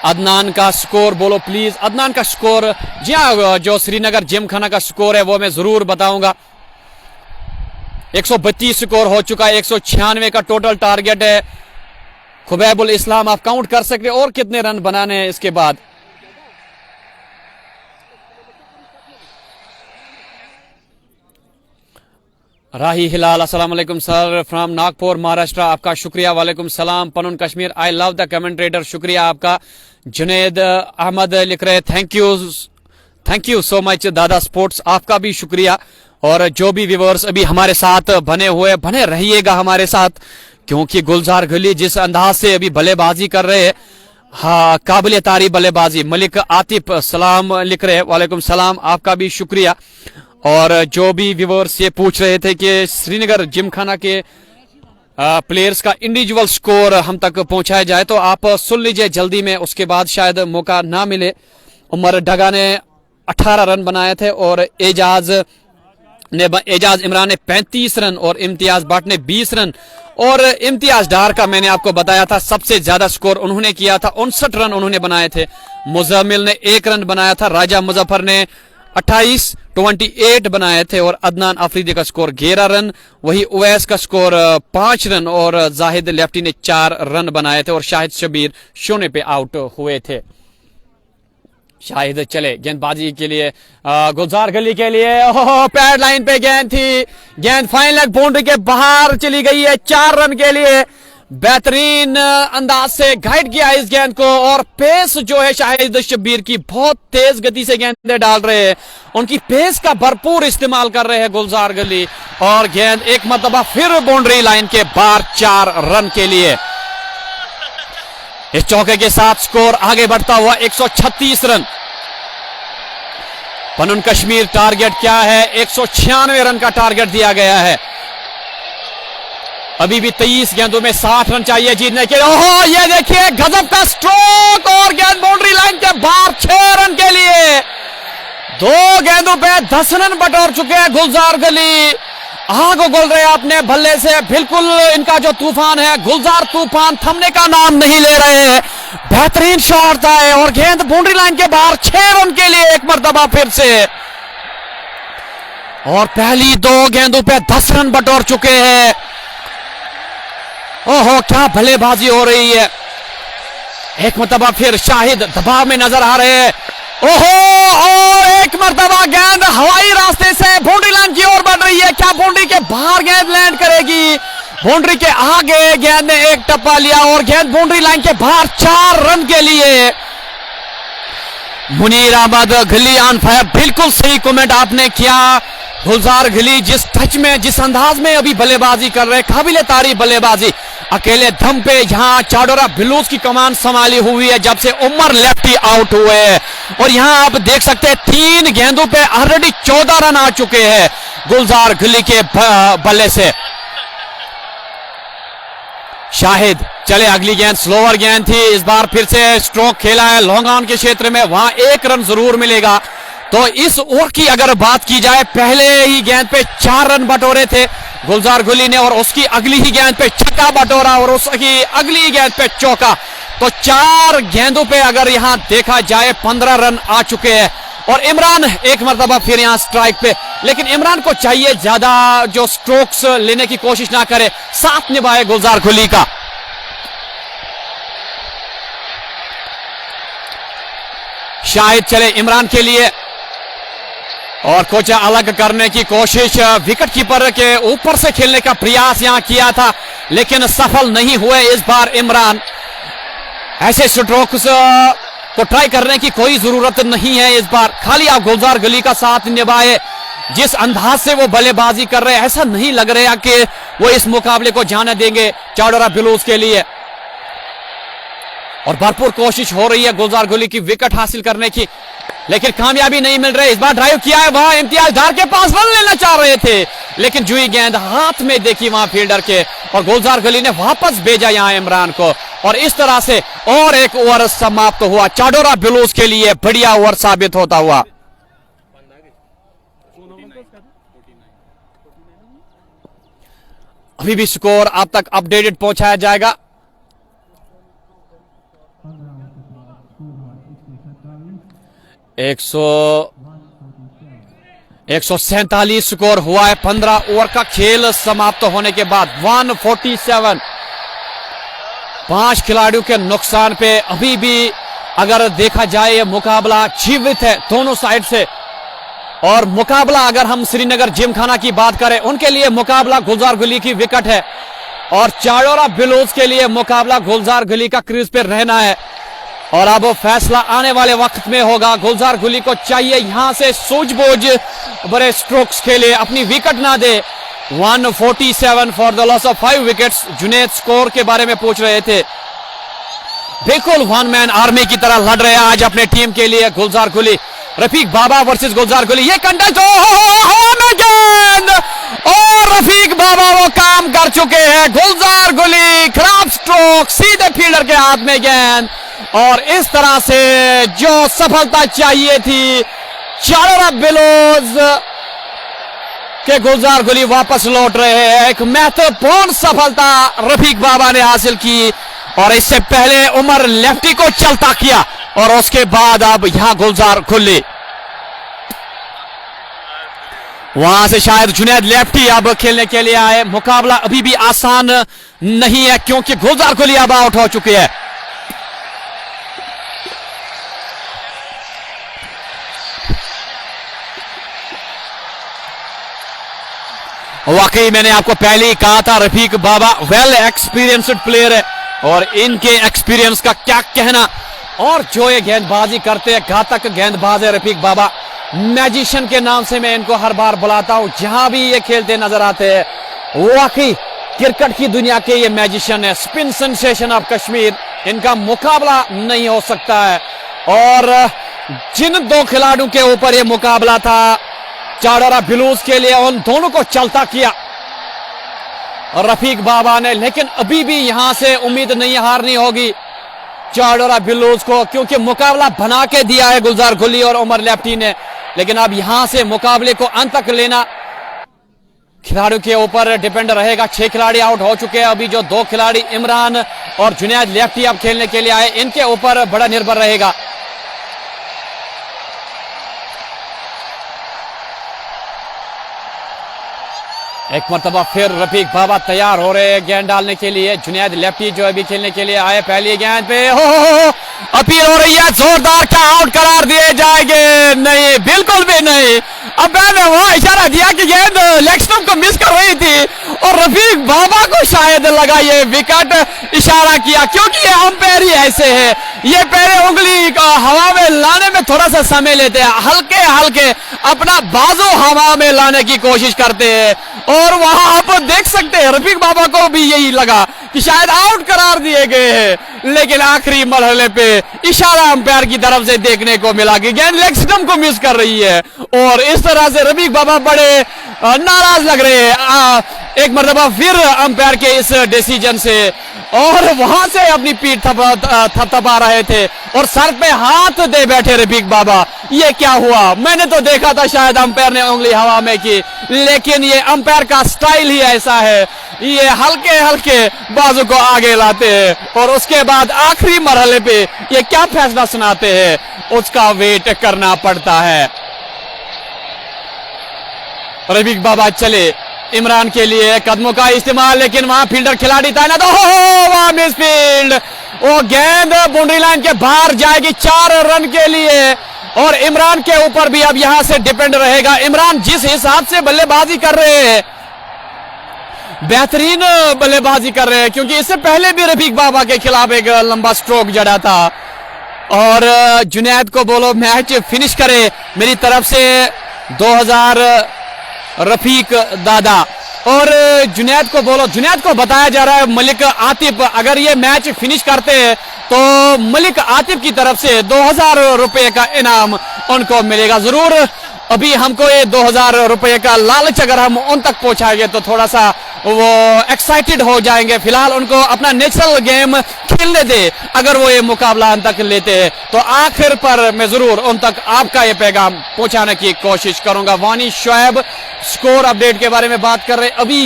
अदनान का स्कोर बोलो प्लीज। अदनान का स्कोर, जी हाँ, जो श्रीनगर जिमखाना का स्कोर है वो मैं जरूर बताऊंगा। 132 स्कोर हो चुका है, 196 का टोटल टारगेट है। खुबैबुल इस्लाम आप काउंट कर सकते और कितने रन बनाने हैं इसके बाद। राही हिलाल अस्सलाम वालेकुम सर फ्रॉम नागपुर महाराष्ट्र, आपका शुक्रिया। वालेकुम सलाम। Panun Kashmir, I love the commentator, शुक्रिया आपका। जुनेद अहमद लिख रहे thank you so much Dada sports, आपका भी शुक्रिया। और जो भी व्यूअर्स अभी हमारे साथ बने रहिएगा हमारे साथ, क्योंकि गुलजार गली जिस अंदाज से अभी बल्लेबाजी कर रहे हैं, हाँ काबिल तारीफ बल्लेबाजी। मलिक आतिफ सलाम लिख रहे हैं, वालेकुम सलाम, आपका भी शुक्रिया। और जो भी व्यूअर्स ये पूछ रहे थे कि श्रीनगर जिमखाना के प्लेयर्स का इंडिविजुअल स्कोर हम तक पहुंचाया जाए, तो आप सुन लीजिए जल्दी में, उसके बाद शायद मौका ना मिले। उमर डगा ने 18 रन बनाए थे और एजाज इमरान ने 35 रन और इम्तियाज भट्ट ने 20 रन। और इम्तियाज डार का मैंने आपको बताया था सबसे ज्यादा स्कोर उन्होंने किया था, 59 रन उन्होंने बनाए थे। मुजम्मिल ने 1 रन बनाया था, राजा मुजफ्फर ने 28 बनाए थे और अदनान अफरीदी का स्कोर 11 रन। वही उवैस का स्कोर 5 रन और जाहिद लेफ्टी ने 4 रन बनाए थे और शाहिद शबीर शून्य पे आउट हुए थे। शाहिद चले गेंदबाजी के लिए गुलजार गली के लिए, पैड लाइन पे गेंद थी, गेंद फाइन लेग बाउंड्री के बाहर चली गई है 4 रन के लिए। बेहतरीन अंदाज से गाइड किया इस गेंद को और पेस जो है शाहिद शबीर की, बहुत तेज गति से गेंदें डाल रहे हैं, उनकी पेस का भरपूर इस्तेमाल कर रहे हैं गुलजार गली। और गेंद एक मरतबा फिर बाउंड्री लाइन के बाहर 4 रन के लिए। इस चौके के साथ स्कोर आगे बढ़ता हुआ 136 रन। पनुन कश्मीर टारगेट क्या है? 196 रन का टारगेट दिया गया है। अभी भी 23 गेंदों में 60 रन चाहिए जीतने के लिए। ओहो, ये देखिए गजब का स्ट्रोक और गेंद बाउंड्री लाइन के बाहर 6 रन के लिए। 2 गेंदों पे 10 रन बटोर चुके हैं गुलजार गली। आग उगल रहे अपने बल्ले से, बिल्कुल इनका जो तूफान है गुलजार तूफान थमने का नाम नहीं ले रहे हैं। बेहतरीन शॉट था और गेंद बाउंड्री लाइन के बाहर 6 रन के लिए एक मरतबा फिर से। और पहली 2 गेंदों पे 10 रन बटोर चुके हैं। ओहो, क्या बल्लेबाजी हो रही है। एक मरतबा फिर शाहिद दबाव में नजर आ रहे हैं। ओहो, और एक मरतबा गेंद हवाई रास्ते से बाउंड्री लाइन की ओर बढ़ रही है। क्या बाउंड्री के बाहर गेंद लैंड करेगी? बाउंड्री के आगे गेंद ने एक टप्पा लिया और गेंद बाउंड्री लाइन के बाहर 4 रन के लिए। मुनीर अहमद गली ऑन फायर, बिल्कुल सही कमेंट आपने किया। गुलजार गली जिस टच में, जिस अंदाज में अभी बल्लेबाजी कर रहे हैं, काबिले तारीफ बल्लेबाजी। अकेले दम पे यहां चाडोरा बिलूज की कमान संभाली हुई है जब से उमर लेफ्टी आउट हुए हैं। और यहां आप देख सकते हैं 3 गेंदों पे ऑलरेडी 14 रन आ चुके हैं गुलजार गली के बल्ले से। शाहिद चले, अगली गेंद स्लोअर गेंद थी, इस बार फिर से स्ट्रोक खेला है लॉन्ग ऑन के क्षेत्र में, वहां 1 रन जरूर मिलेगा। तो इस ओवर की अगर बात की जाए, पहले ही गेंद पे 4 रन बटोरे थे गुलजार गली ने और उसकी अगली ही गेंद पे छक्का बटोरा और उसकी अगली ही गेंद पे चौका। तो 4 गेंदों पे अगर यहां देखा जाए 15 रन आ चुके हैं। और इमरान एक मरतबा फिर यहां स्ट्राइक पे, लेकिन इमरान को चाहिए ज्यादा जो स्ट्रोक्स लेने की कोशिश ना करे, साथ निभाए गुलजार गली का। शाहिद चले इमरान के लिए और कुछ अलग करने की कोशिश, विकेट कीपर के ऊपर से खेलने का प्रयास यहां किया था लेकिन सफल नहीं हुए इस बार इमरान। ऐसे स्ट्रोक्स को ट्राई करने की कोई जरूरत नहीं है इस बार, खाली आप गुलजार गली का साथ निभाए। जिस अंदाज से वो बल्लेबाजी कर रहे हैं, ऐसा नहीं लग रहा कि वो इस मुकाबले को जाने देंगे चाडोरा बिलूज के लिए। और भरपूर कोशिश हो रही है गुलजार गली की विकेट हासिल करने की, लेकिन कामयाबी नहीं मिल रही। इस बार ड्राइव किया है, वहां इम्तियाज डार के पास रन लेना चाह रहे थे लेकिन जुई गेंद हाथ में देखी वहां फील्डर के और गुलजार गली ने वापस भेजा यहां इमरान को। और इस तरह से और एक ओवर समाप्त हुआ चाडोरा बिलूज के लिए, बढ़िया ओवर साबित होता हुआ। अभी भी स्कोर आप तक अपडेटेड पहुंचाया जाएगा। एक सौ 147 स्कोर हुआ है 15 ओवर का खेल समाप्त होने के बाद। 147, 5 खिलाड़ियों के नुकसान पे अभी भी अगर देखा जाए ये मुकाबला जीवित है दोनों साइड से। और मुकाबला अगर हम श्रीनगर जिमखाना की बात करें, उनके लिए मुकाबला गुलजार गली की विकेट है और चाडोरा बिलोज के लिए मुकाबला गुलजार गली का क्रीज पे रहना है। और अब फैसला आने वाले वक्त में होगा। गुलजार गली को चाहिए यहां से सूझबूझ बड़े स्ट्रोक्स खेले, अपनी विकेट ना दे। 147 for the loss of 5 wickets. Junaid score के बारे में पूछ रहे थे। बिल्कुल वन मैन आर्मी की तरह लड़ रहे हैं आज अपने टीम के लिए गुलजार गली। रफीक बाबा वर्सेस गुलजार गली, ये कंटेस्ट हवा में गेंद और रफीक बाबा वो काम कर चुके हैं। गुलजार गली खराब स्ट्रोक, सीधे फील्डर के हाथ में गेंद और इस तरह से जो सफलता चाहिए थी चाडोरा बिलोज के गुलजार गली वापस लौट रहे हैं। एक महत्वपूर्ण सफलता रफीक बाबा ने हासिल की और इससे पहले उमर लेफ्टी को चलता किया और उसके बाद अब यहां गुलजार गली। वहां से शायद जुनैद लेफ्टी अब खेलने के लिए आए। मुकाबला अभी भी आसान नहीं है क्योंकि गुलजार गली अब आउट हो चुके हैं। वाकई मैंने आपको पहले ही कहा था रफीक बाबा वेल एक्सपीरियंस्ड प्लेयर है और इनके एक्सपीरियंस का क्या कहना। और जो ये गेंदबाजी करते हैं, घातक गेंदबाज है रफीक बाबा। मैजिशियन के नाम से मैं इनको हर बार बुलाता हूं जहां भी ये खेलते नजर आते हैं। वाकई क्रिकेट की दुनिया के ये मैजिशियन है, स्पिन सेंसेशन ऑफ कश्मीर। इनका मुकाबला नहीं हो सकता है। और जिन दो खिलाड़ियों के ऊपर ये मुकाबला था चाडोरा बिलोज के लिए, उन दोनों को चलता किया और रफीक बाबा ने। लेकिन अभी भी यहां से उम्मीद नहीं हारनी होगी चाडोरा बिलोज को क्योंकि मुकाबला बना के दिया है गुलजार गली और उमर लेफ्टी ने। लेकिन अब यहां से मुकाबले को अंत तक लेना खिलाड़ियों के ऊपर डिपेंड रहेगा। 6 खिलाड़ी आउट हो चुके हैं। अभी जो 2 खिलाड़ी इमरान और जुनैद लेफ्टी अब खेलने के लिए आए, इनके ऊपर बड़ा निर्भर रहेगा। एक मरतबा फिर रफीक बाबा तैयार हो रहे हैं गेंद डालने के लिए। जुनैद लेफ्टी जो अभी खेलने के लिए आए, पहली गेंद पे हो अपील हो रही है जोरदार। क्या आउट करार दिए जाएंगे? नहीं, बिल्कुल भी नहीं। अब मैंने वहां इशारा दिया कि गेंद लेग स्टंप को मिस कर रही थी और रफीक बाबा को शायद लगा ये विकेट। इशारा किया क्योंकि ये अंपायर ही ऐसे है, ये पैरे उंगली हवा में लाने में थोड़ा सा समय लेते हैं, हल्के हल्के अपना बाजू हवा में लाने की कोशिश करते हैं। और वहां आप देख सकते हैं रफीक बाबा को भी यही लगा कि शायद आउट करार दिए गए हैं। लेकिन आखिरी मरहले पे इशारा अंपायर की तरफ से देखने को मिला कि गेंद लेग स्टंप को मिस कर रही है और इस तरह से रफीक बाबा बड़े नाराज लग रहे हैं एक मरतबा फिर अंपायर के इस डिसीजन से। और वहां से अपनी पीठ थपथपा रहे थे और सर पे हाथ दे बैठे रफीक बाबा। ये क्या हुआ? मैंने तो देखा था शायद अंपायर ने उंगली हवा में की, लेकिन ये अंपायर का स्टाइल ही ऐसा है, ये हल्के हल्के बाजू को आगे लाते हैं और उसके बाद आखिरी मरहले पे ये क्या फैसला सुनाते हैं उसका वेट करना पड़ता है। रफीक बाबा चले इमरान के लिए कदमों का इस्तेमाल, लेकिन वहां फील्डर खिलाड़ी तैनात। वहां मिस फील्ड, वो गेंद बाउंड्री लाइन के बाहर जाएगी 4 रन के लिए और इमरान के ऊपर भी अब यहां से डिपेंड रहेगा। इमरान जिस हिसाब से बल्लेबाजी कर रहे हैं, बेहतरीन बल्लेबाजी कर रहे हैं क्योंकि इससे पहले भी रफीक बाबा के खिलाफ एक लंबा स्ट्रोक जड़ा था। और जुनैद को बोलो मैच फिनिश करे मेरी तरफ से 2000 रफीक दादा। और जुनैद को बोलो, जुनैद को बताया जा रहा है मलिक आतिफ अगर ये मैच फिनिश करते हैं तो मलिक आतिफ की तरफ से 2000 रुपए का इनाम उनको मिलेगा जरूर। अभी हमको ये 2000 रुपए का लालच अगर हम उन तक पहुंचाएंगे तो थोड़ा सा वो एक्साइटेड हो जाएंगे। फिलहाल उनको अपना नेचुरल गेम खेलने दे। अगर वो ये मुकाबला अंत तक लेते हैं तो आखिर पर मैं जरूर उन तक आपका ये पैगाम पहुंचाने की कोशिश करूंगा। वानी शोएब स्कोर अपडेट के बारे में बात कर रहे, अभी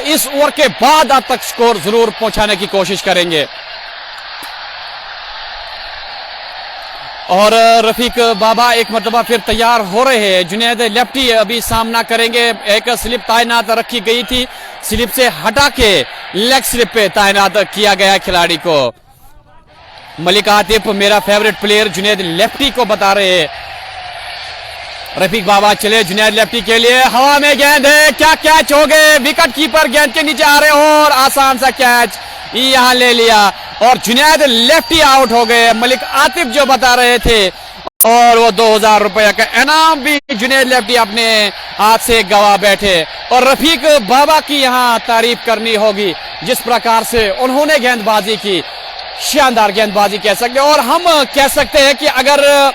इस ओवर के बाद आप तक स्कोर जरूर पहुंचाने की कोशिश करेंगे। और रफीक बाबा एक मरतबा फिर तैयार हो रहे हैं। जुनैद लेफ्टी अभी सामना करेंगे। एक स्लिप तैनात रखी गई थी, स्लिप से हटा के लेग स्लिप पे तैनात किया गया खिलाड़ी को। मलिक आतिफ मेरा फेवरेट प्लेयर जुनैद लेफ्टी को बता रहे हैं। रफीक बाबा चले जुनैद लेफ्टी के लिए, हवा में गेंद है, क्या कैच हो गए, विकेट कीपर गेंद के नीचे आ रहे और आसान सा कैच यहां ले लिया और जुनैद लेफ्टी आउट हो गए। मलिक आतिफ जो बता रहे थे और वो 2000 रुपए का इनाम भी जुनैद लेफ्टी अपने हाथ से गवा बैठे। और रफीक बाबा की यहां तारीफ करनी होगी, जिस प्रकार से उन्होंने गेंदबाजी की, शानदार गेंदबाजी कह सकते हैं। और हम कह सकते हैं कि अगर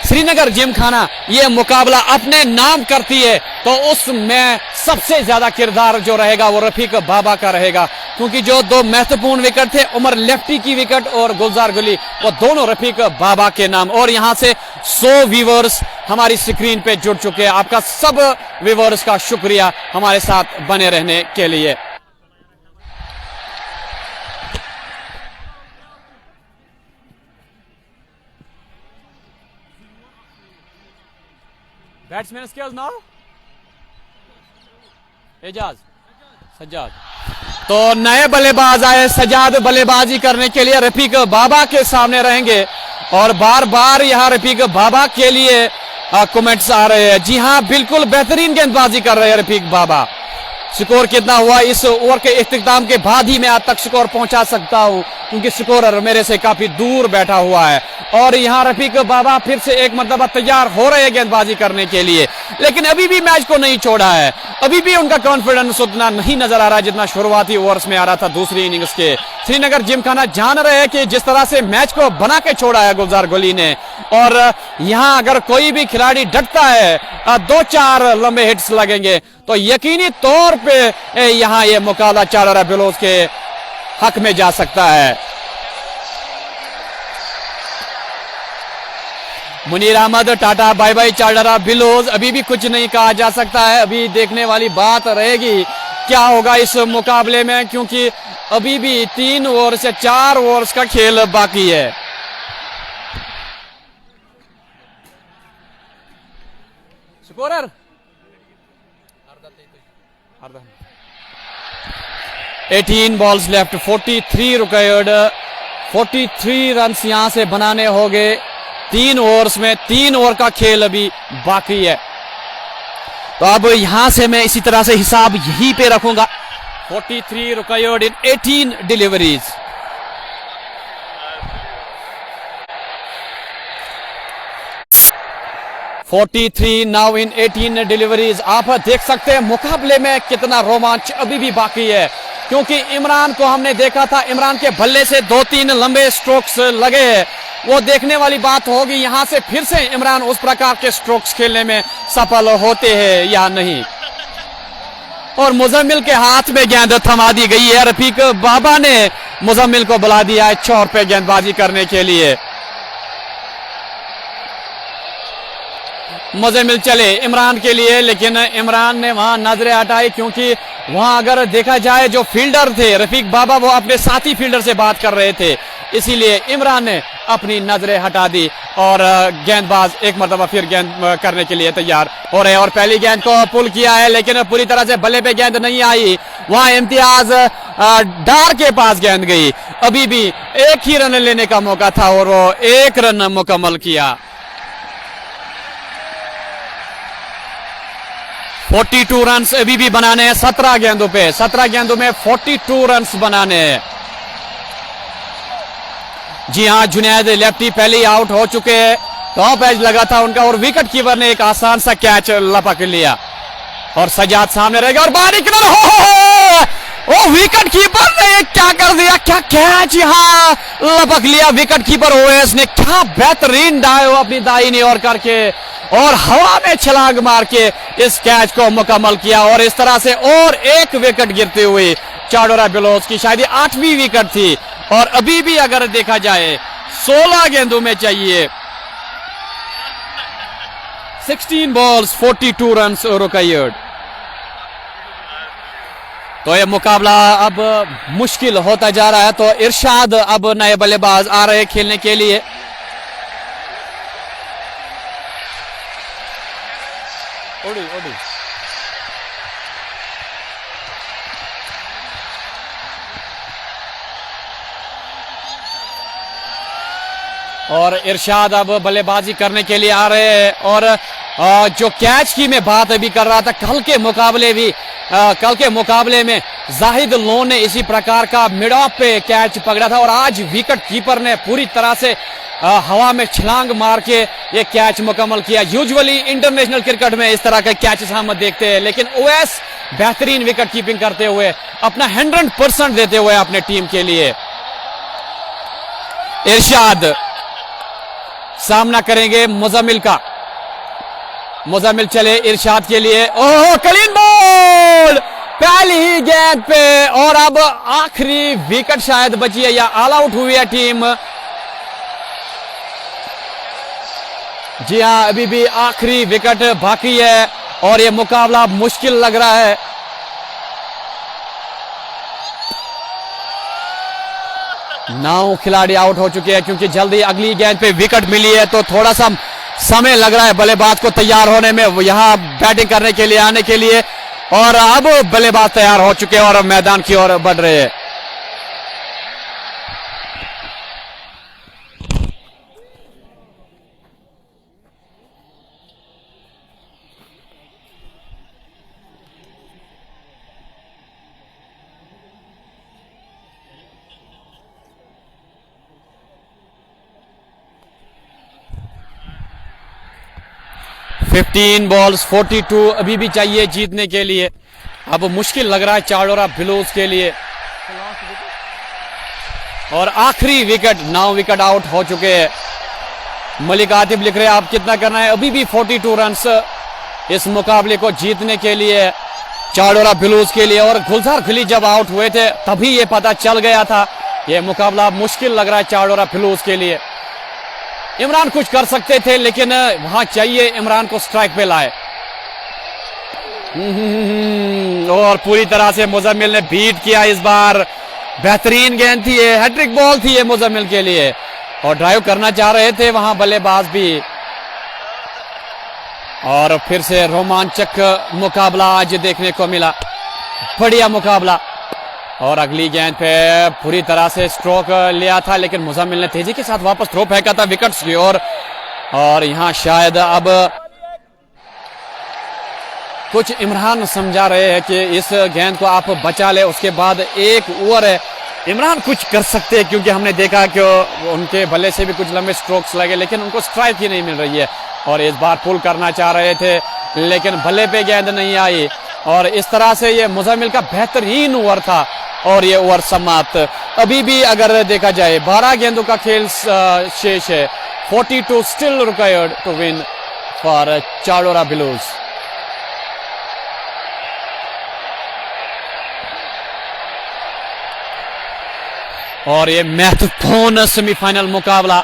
श्रीनगर जिमखाना ये मुकाबला अपने नाम करती है तो उसमें सबसे ज्यादा किरदार जो रहेगा वो रफीक बाबा का रहेगा, क्योंकि जो दो महत्वपूर्ण विकेट थे, उमर लेफ्टी की विकेट और गुलजार गुली, वो दोनों रफीक बाबा के नाम। और यहां से 100 व्यूवर्स हमारी स्क्रीन पे जुड़ चुके हैं। आपका सब व्यूवर्स का शुक्रिया हमारे साथ बने रहने के लिए। Batsman skills now Aijaz Sajjad. तो नए बल्लेबाज आए, सज्जाद बल्लेबाजी करने के लिए रफीक बाबा के सामने रहेंगे और बार बार यहां रफीक बाबा के लिए कमेंट्स आ रहे हैं। जी हां, बिल्कुल बेहतरीन गेंदबाजी कर रहे हैं रफीक बाबा। स्कोर कितना हुआ इस ओवर के इख्तिताम के बाद ही मैं आज तक स्कोर पहुंचा सकता हूं, क्योंकि स्कोरर मेरे से काफी दूर बैठा हुआ है। और यहां रफीक बाबा फिर से एक मरतबा तैयार हो रहे हैं गेंदबाजी करने के लिए, लेकिन अभी भी मैच को नहीं छोड़ा है। अभी भी उनका कॉन्फिडेंस उतना नहीं नजर आ रहा जितना शुरुआती ओवर्स में आ रहा था दूसरी इनिंग्स के। श्रीनगर जिमखाना जान रहे हैं कि जिस तरह से मैच को बना के छोड़ा है गुलजार गुली ने, और यहां अगर कोई भी खिलाड़ी डटता है, 2-4 लंबे हिट्स लगेंगे तो यकीनी तौर पे यहां ये मुकाबला चाडोरा बिलोज के हक में जा सकता है। Munir Ahmad tata bye bye Chadoora Blues. अभी भी कुछ नहीं कहा जा सकता है, अभी देखने वाली बात रहेगी क्या होगा इस मुकाबले में, क्योंकि अभी भी 3 ओवर से 4 ओवर्स का खेल बाकी है। Scorer 18 balls left, 43 required, 43 runs यहां से बनाने होंगे 3 ओवर्स में। 3 ओवर का खेल अभी बाकी है, तो अब यहां से मैं इसी तरह से हिसाब यहीं पे रखूंगा। 43 required in 18 deliveries. Now in 18 deliveries. आप देख सकते हैं मुकाबले में कितना रोमांच अभी भी बाकी है, क्योंकि इमरान को हमने देखा था, इमरान के बल्ले से 2-3 लंबे स्ट्रोक्स लगे। वो देखने वाली बात होगी यहां से फिर से इमरान उस प्रकार के स्ट्रोक्स खेलने में सफल होते हैं या नहीं। और मुजम्मिल के हाथ में गेंद थमा दी गई है। रफीक बाबा ने मुजम्मिल को बुला दिया है चौर पे गेंदबाजी करने के लिए। मुजम्मिल चले इमरान के लिए, लेकिन इमरान ने वहां नजरें हटाई, क्योंकि वहां अगर देखा जाए जो फील्डर थे रफीक बाबा, वो अपने साथी फील्डर से बात कर रहे थे, इसीलिए इमरान ने अपनी नजरें हटा दी और गेंदबाज एक मरतबा फिर गेंद करने के लिए तैयार हो रहे हैं। और पहली गेंद को पुल किया है, लेकिन पूरी तरह से बल्ले पे गेंद नहीं आई। वहां इम्तियाज डार के पास गेंद गई। अभी भी एक ही रन लेने का मौका था और वो 1 रन मुकम्मल किया। 42 रन अभी भी बनाने हैं 17 गेंदों पे। 17 गेंदों में 42 रन बनाने हैं। जी हां, जुनैद लेफ्टी पहले ही आउट हो चुके हैं। टॉप एज लगा था उनका और विकेट कीपर ने एक आसान सा कैच लपक लिया और सजाद सामने रहेगा और बाहरी किधर हो विकेट कीपर ने क्या कर दिया, क्या कैच यहां लपक लिया। विकेट कीपर ओएस ने क्या बेहतरीन डाइव अपनी दाहिनी ओर करके और हवा में छलांग मार के इस कैच को मुकम्मल किया। और इस तरह से और एक विकेट गिरते हुए चाडोरा बिलोज की शायद 8वीं विकेट थी। और अभी भी अगर देखा जाए 16 गेंदों में चाहिए 16 बॉल्स 42 रन रिक्वायर्ड। तो यह मुकाबला अब मुश्किल होता जा रहा है। तो इरशाद अब नए बल्लेबाज आ रहे खेलने के लिए। ओडी ओडी और इरशाद अब बल्लेबाजी करने के लिए आ रहे हैं। और जो कैच की मैं बात अभी कर रहा था, कल के मुकाबले में जाहिद लोन ने इसी प्रकार का मिड ऑफ पे कैच पकड़ा था और आज विकेट कीपर ने पूरी तरह से हवा में छलांग मार के ये कैच मुकम्मल किया। यूजुअली इंटरनेशनल क्रिकेट में इस तरह के कैचेस हम देखते हैं, लेकिन ओवैस बेहतरीन विकेट कीपिंग करते हुए अपना 100% देते हुए अपने टीम के लिए। इरशाद सामना करेंगे मुजम्मिल का। मुजम्मिल चले इरशाद के लिए। ओह, क्लीन बॉल पहली ही गेंद पे और अब आखिरी विकेट शायद बची है या ऑल आउट हुई है टीम। जी हां, अभी भी आखिरी विकेट बाकी है और ये मुकाबला मुश्किल लग रहा है। नौ खिलाड़ी आउट हो चुके हैं क्योंकि जल्दी अगली गेंद पे विकेट मिली है, तो थोड़ा सा समय लग रहा है बल्लेबाज को तैयार होने में, यहां बैटिंग करने के लिए आने के लिए। और अब बल्लेबाज तैयार हो चुके हैं और मैदान की ओर बढ़ रहे हैं। फिफ्टीन बॉल्स 42 अभी भी चाहिए जीतने के लिए। अब मुश्किल लग रहा है चाडोरा ब्लूज के लिए। और आखिरी विकेट, 9 विकेट आउट हो चुके हैं। मलिक आतिफ लिख रहे हैं आप कितना करना है, अभी भी 42 रन्स इस मुकाबले को जीतने के लिए चाडोरा ब्लूज के लिए। और गुलजार खली जब आउट हुए थे तभी ये पता चल गया था ये मुकाबला मुश्किल लग रहा है चाडोरा ब्लूज के लिए। इमरान कुछ कर सकते थे लेकिन वहां चाहिए इमरान को स्ट्राइक पे लाए। और पूरी तरह से मुजम्मिल ने बीट किया इस बार। बेहतरीन गेंद थी ये, हैट्रिक बॉल थी ये मुजम्मिल के लिए और ड्राइव करना चाह रहे थे वहां बल्लेबाज भी। और फिर से रोमांचक मुकाबला आज देखने को मिला, बढ़िया मुकाबला। और अगली गेंद पे पूरी तरह से स्ट्रोक लिया था लेकिन मुजम्मिल ने तेजी के साथ वापस थ्रो फेंका था विकेट्स की ओर। और यहां शायद अब कुछ इमरान समझा रहे हैं कि इस गेंद को आप बचा ले, उसके बाद एक ओवर है, इमरान कुछ कर सकते हैं क्योंकि हमने देखा कि उनके बल्ले से भी कुछ लंबे स्ट्रोक्स लगे लेकिन उनको स्ट्राइक ही नहीं मिल रही है। और इस बार पुल करना चाह रहे थे लेकिन बल्ले पे गेंद नहीं आई और इस तरह से ये मुजम्मिल का बेहतरीन ओवर था और ये ओवर समाप्त। अभी भी अगर देखा जाए 12 गेंदों का खेल शेष है। 42 still required to win for Chadoora Blues. और ये महत्वपूर्ण सेमीफाइनल मुकाबला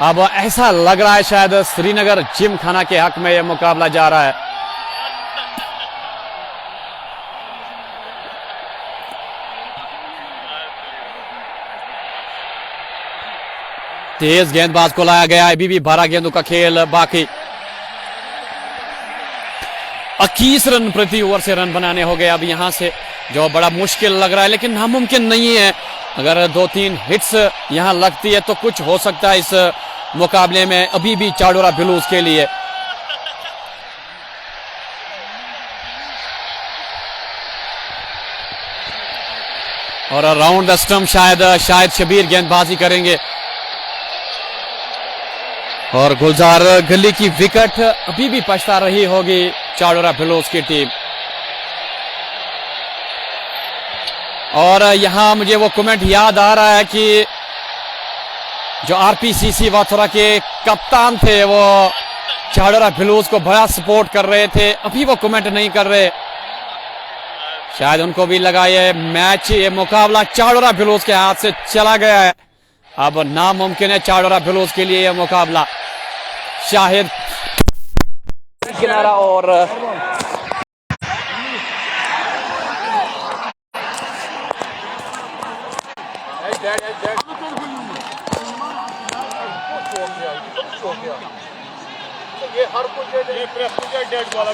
अब ऐसा लग रहा है शायद श्रीनगर जिम खाना के हक में यह मुकाबला जा रहा है। तेज गेंदबाज को लाया गया है, अभी भी 12 गेंदों का खेल बाकी। 21 रन प्रति ओवर से रन बनाने हो गए अब यहां से, जो बड़ा मुश्किल लग रहा है लेकिन नामुमकिन नहीं है। अगर 2-3 हिट्स यहां लगती है तो कुछ हो सकता है इस मुकाबले में अभी भी चाडोरा ब्लूज के लिए। और अराउंड द स्टंप शायद शबीर गेंदबाजी करेंगे और गुलजार गली की विकेट अभी भी पछता रही होगी चाडोरा ब्लूज की टीम। और यहां मुझे वो कमेंट याद आ रहा है कि जो आरपीसीसी वाथुरा के कप्तान थे वो चाडोरा ब्लूज को बड़ा सपोर्ट कर रहे थे, अभी वो कमेंट नहीं कर रहे। शायद उनको भी लगा ये मैच, ये मुकाबला चाडोरा ब्लूज के हाथ से चला गया है। अब नामुमकिन है चाडोरा ब्लूज के लिए यह मुकाबला। शाहिद किनारा और ये हर कुछ ये प्रेस को डेड वाला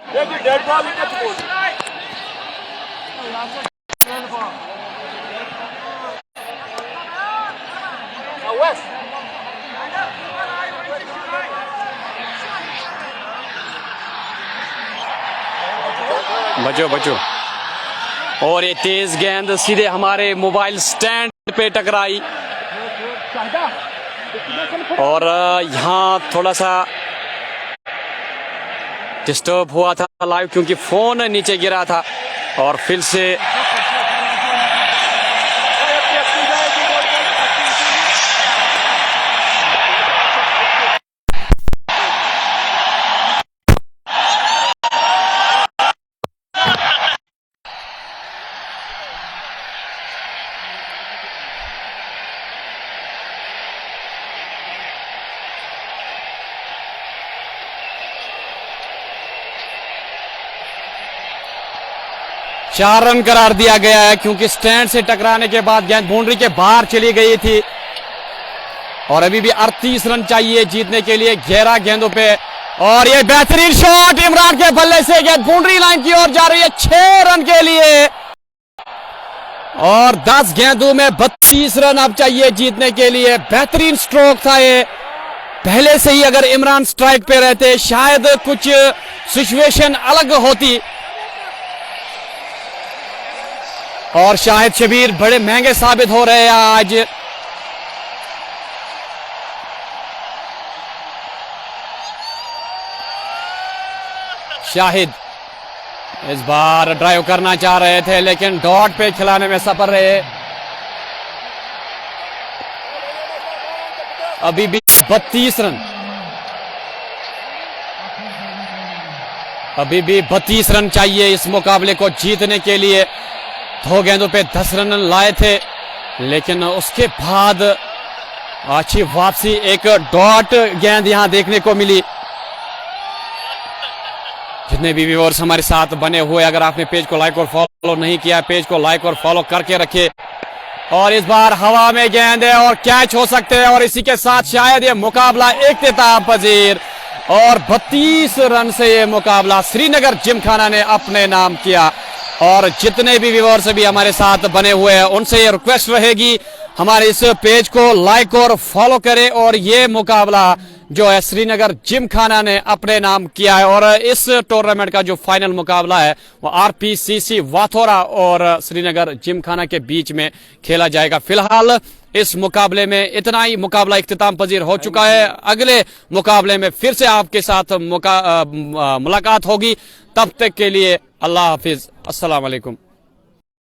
ये डेड वाली का बचो बचो। और ये तेज गेंद सीधे हमारे मोबाइल स्टैंड पे टकराई और यहाँ थोड़ा सा डिस्टर्ब हुआ था लाइव क्योंकि फोन नीचे गिरा था और फिर से चार रन करार दिया गया है क्योंकि स्टैंड से टकराने के बाद गेंद बाउंड्री के बाहर चली गई थी और अभी भी 38 रन चाहिए जीतने के लिए 11 गेंदों पे। और ये बेहतरीन शॉट इमरान के बल्ले से गेंद बाउंड्री लाइन की ओर जा रही है 6 रन के लिए और 10 गेंदों में 32 रन अब चाहिए जीतने के लिए। बेहतरीन स्ट्रोक था ये। पहले से ही अगर इमरान स्ट्राइक पे रहते शायद कुछ सिचुएशन अलग होती और शाहिद शबीर बड़े महंगे साबित हो रहे हैं आज। शाहिद इस बार ड्राइव करना चाह रहे थे लेकिन डॉट पे खिलाने में सफल रहे। अभी भी 32 रन, अभी भी 32 रन चाहिए इस मुकाबले को जीतने के लिए। 2 गेंदों पे 10 रन लाए थे लेकिन उसके बाद अच्छी वापसी, एक डॉट गेंद यहां देखने को मिली। जितने भी व्यूअर्स हमारे साथ बने हुए, अगर आपने पेज को लाइक और फॉलो नहीं किया, पेज को लाइक और फॉलो करके रखे। और इस बार हवा में गेंद है और कैच हो सकते हैं और इसी के साथ शायद ये मुकाबला इख्तिताम पजीर और 32 रन से ये मुकाबला श्रीनगर जिमखाना ने अपने नाम किया। और जितने भी व्यूअर्स भी हमारे साथ बने हुए हैं उनसे ये रिक्वेस्ट रहेगी हमारे इस पेज को लाइक और फॉलो करें और ये मुकाबला जो है श्रीनगर जिमखाना ने अपने नाम किया है। और इस टूर्नामेंट का जो फाइनल मुकाबला है वो आरपीसीसी वाथोरा और श्रीनगर जिमखाना के बीच में खेला जाएगा। फिलहाल इस मुकाबले में इतना ही, मुकाबला इख्तिताम पजीर हो चुका है। अगले मुकाबले में फिर से आपके साथ मुलाकात होगी। तब तक के लिए अल्लाह हाफिज, अस्सलाम वालेकुम।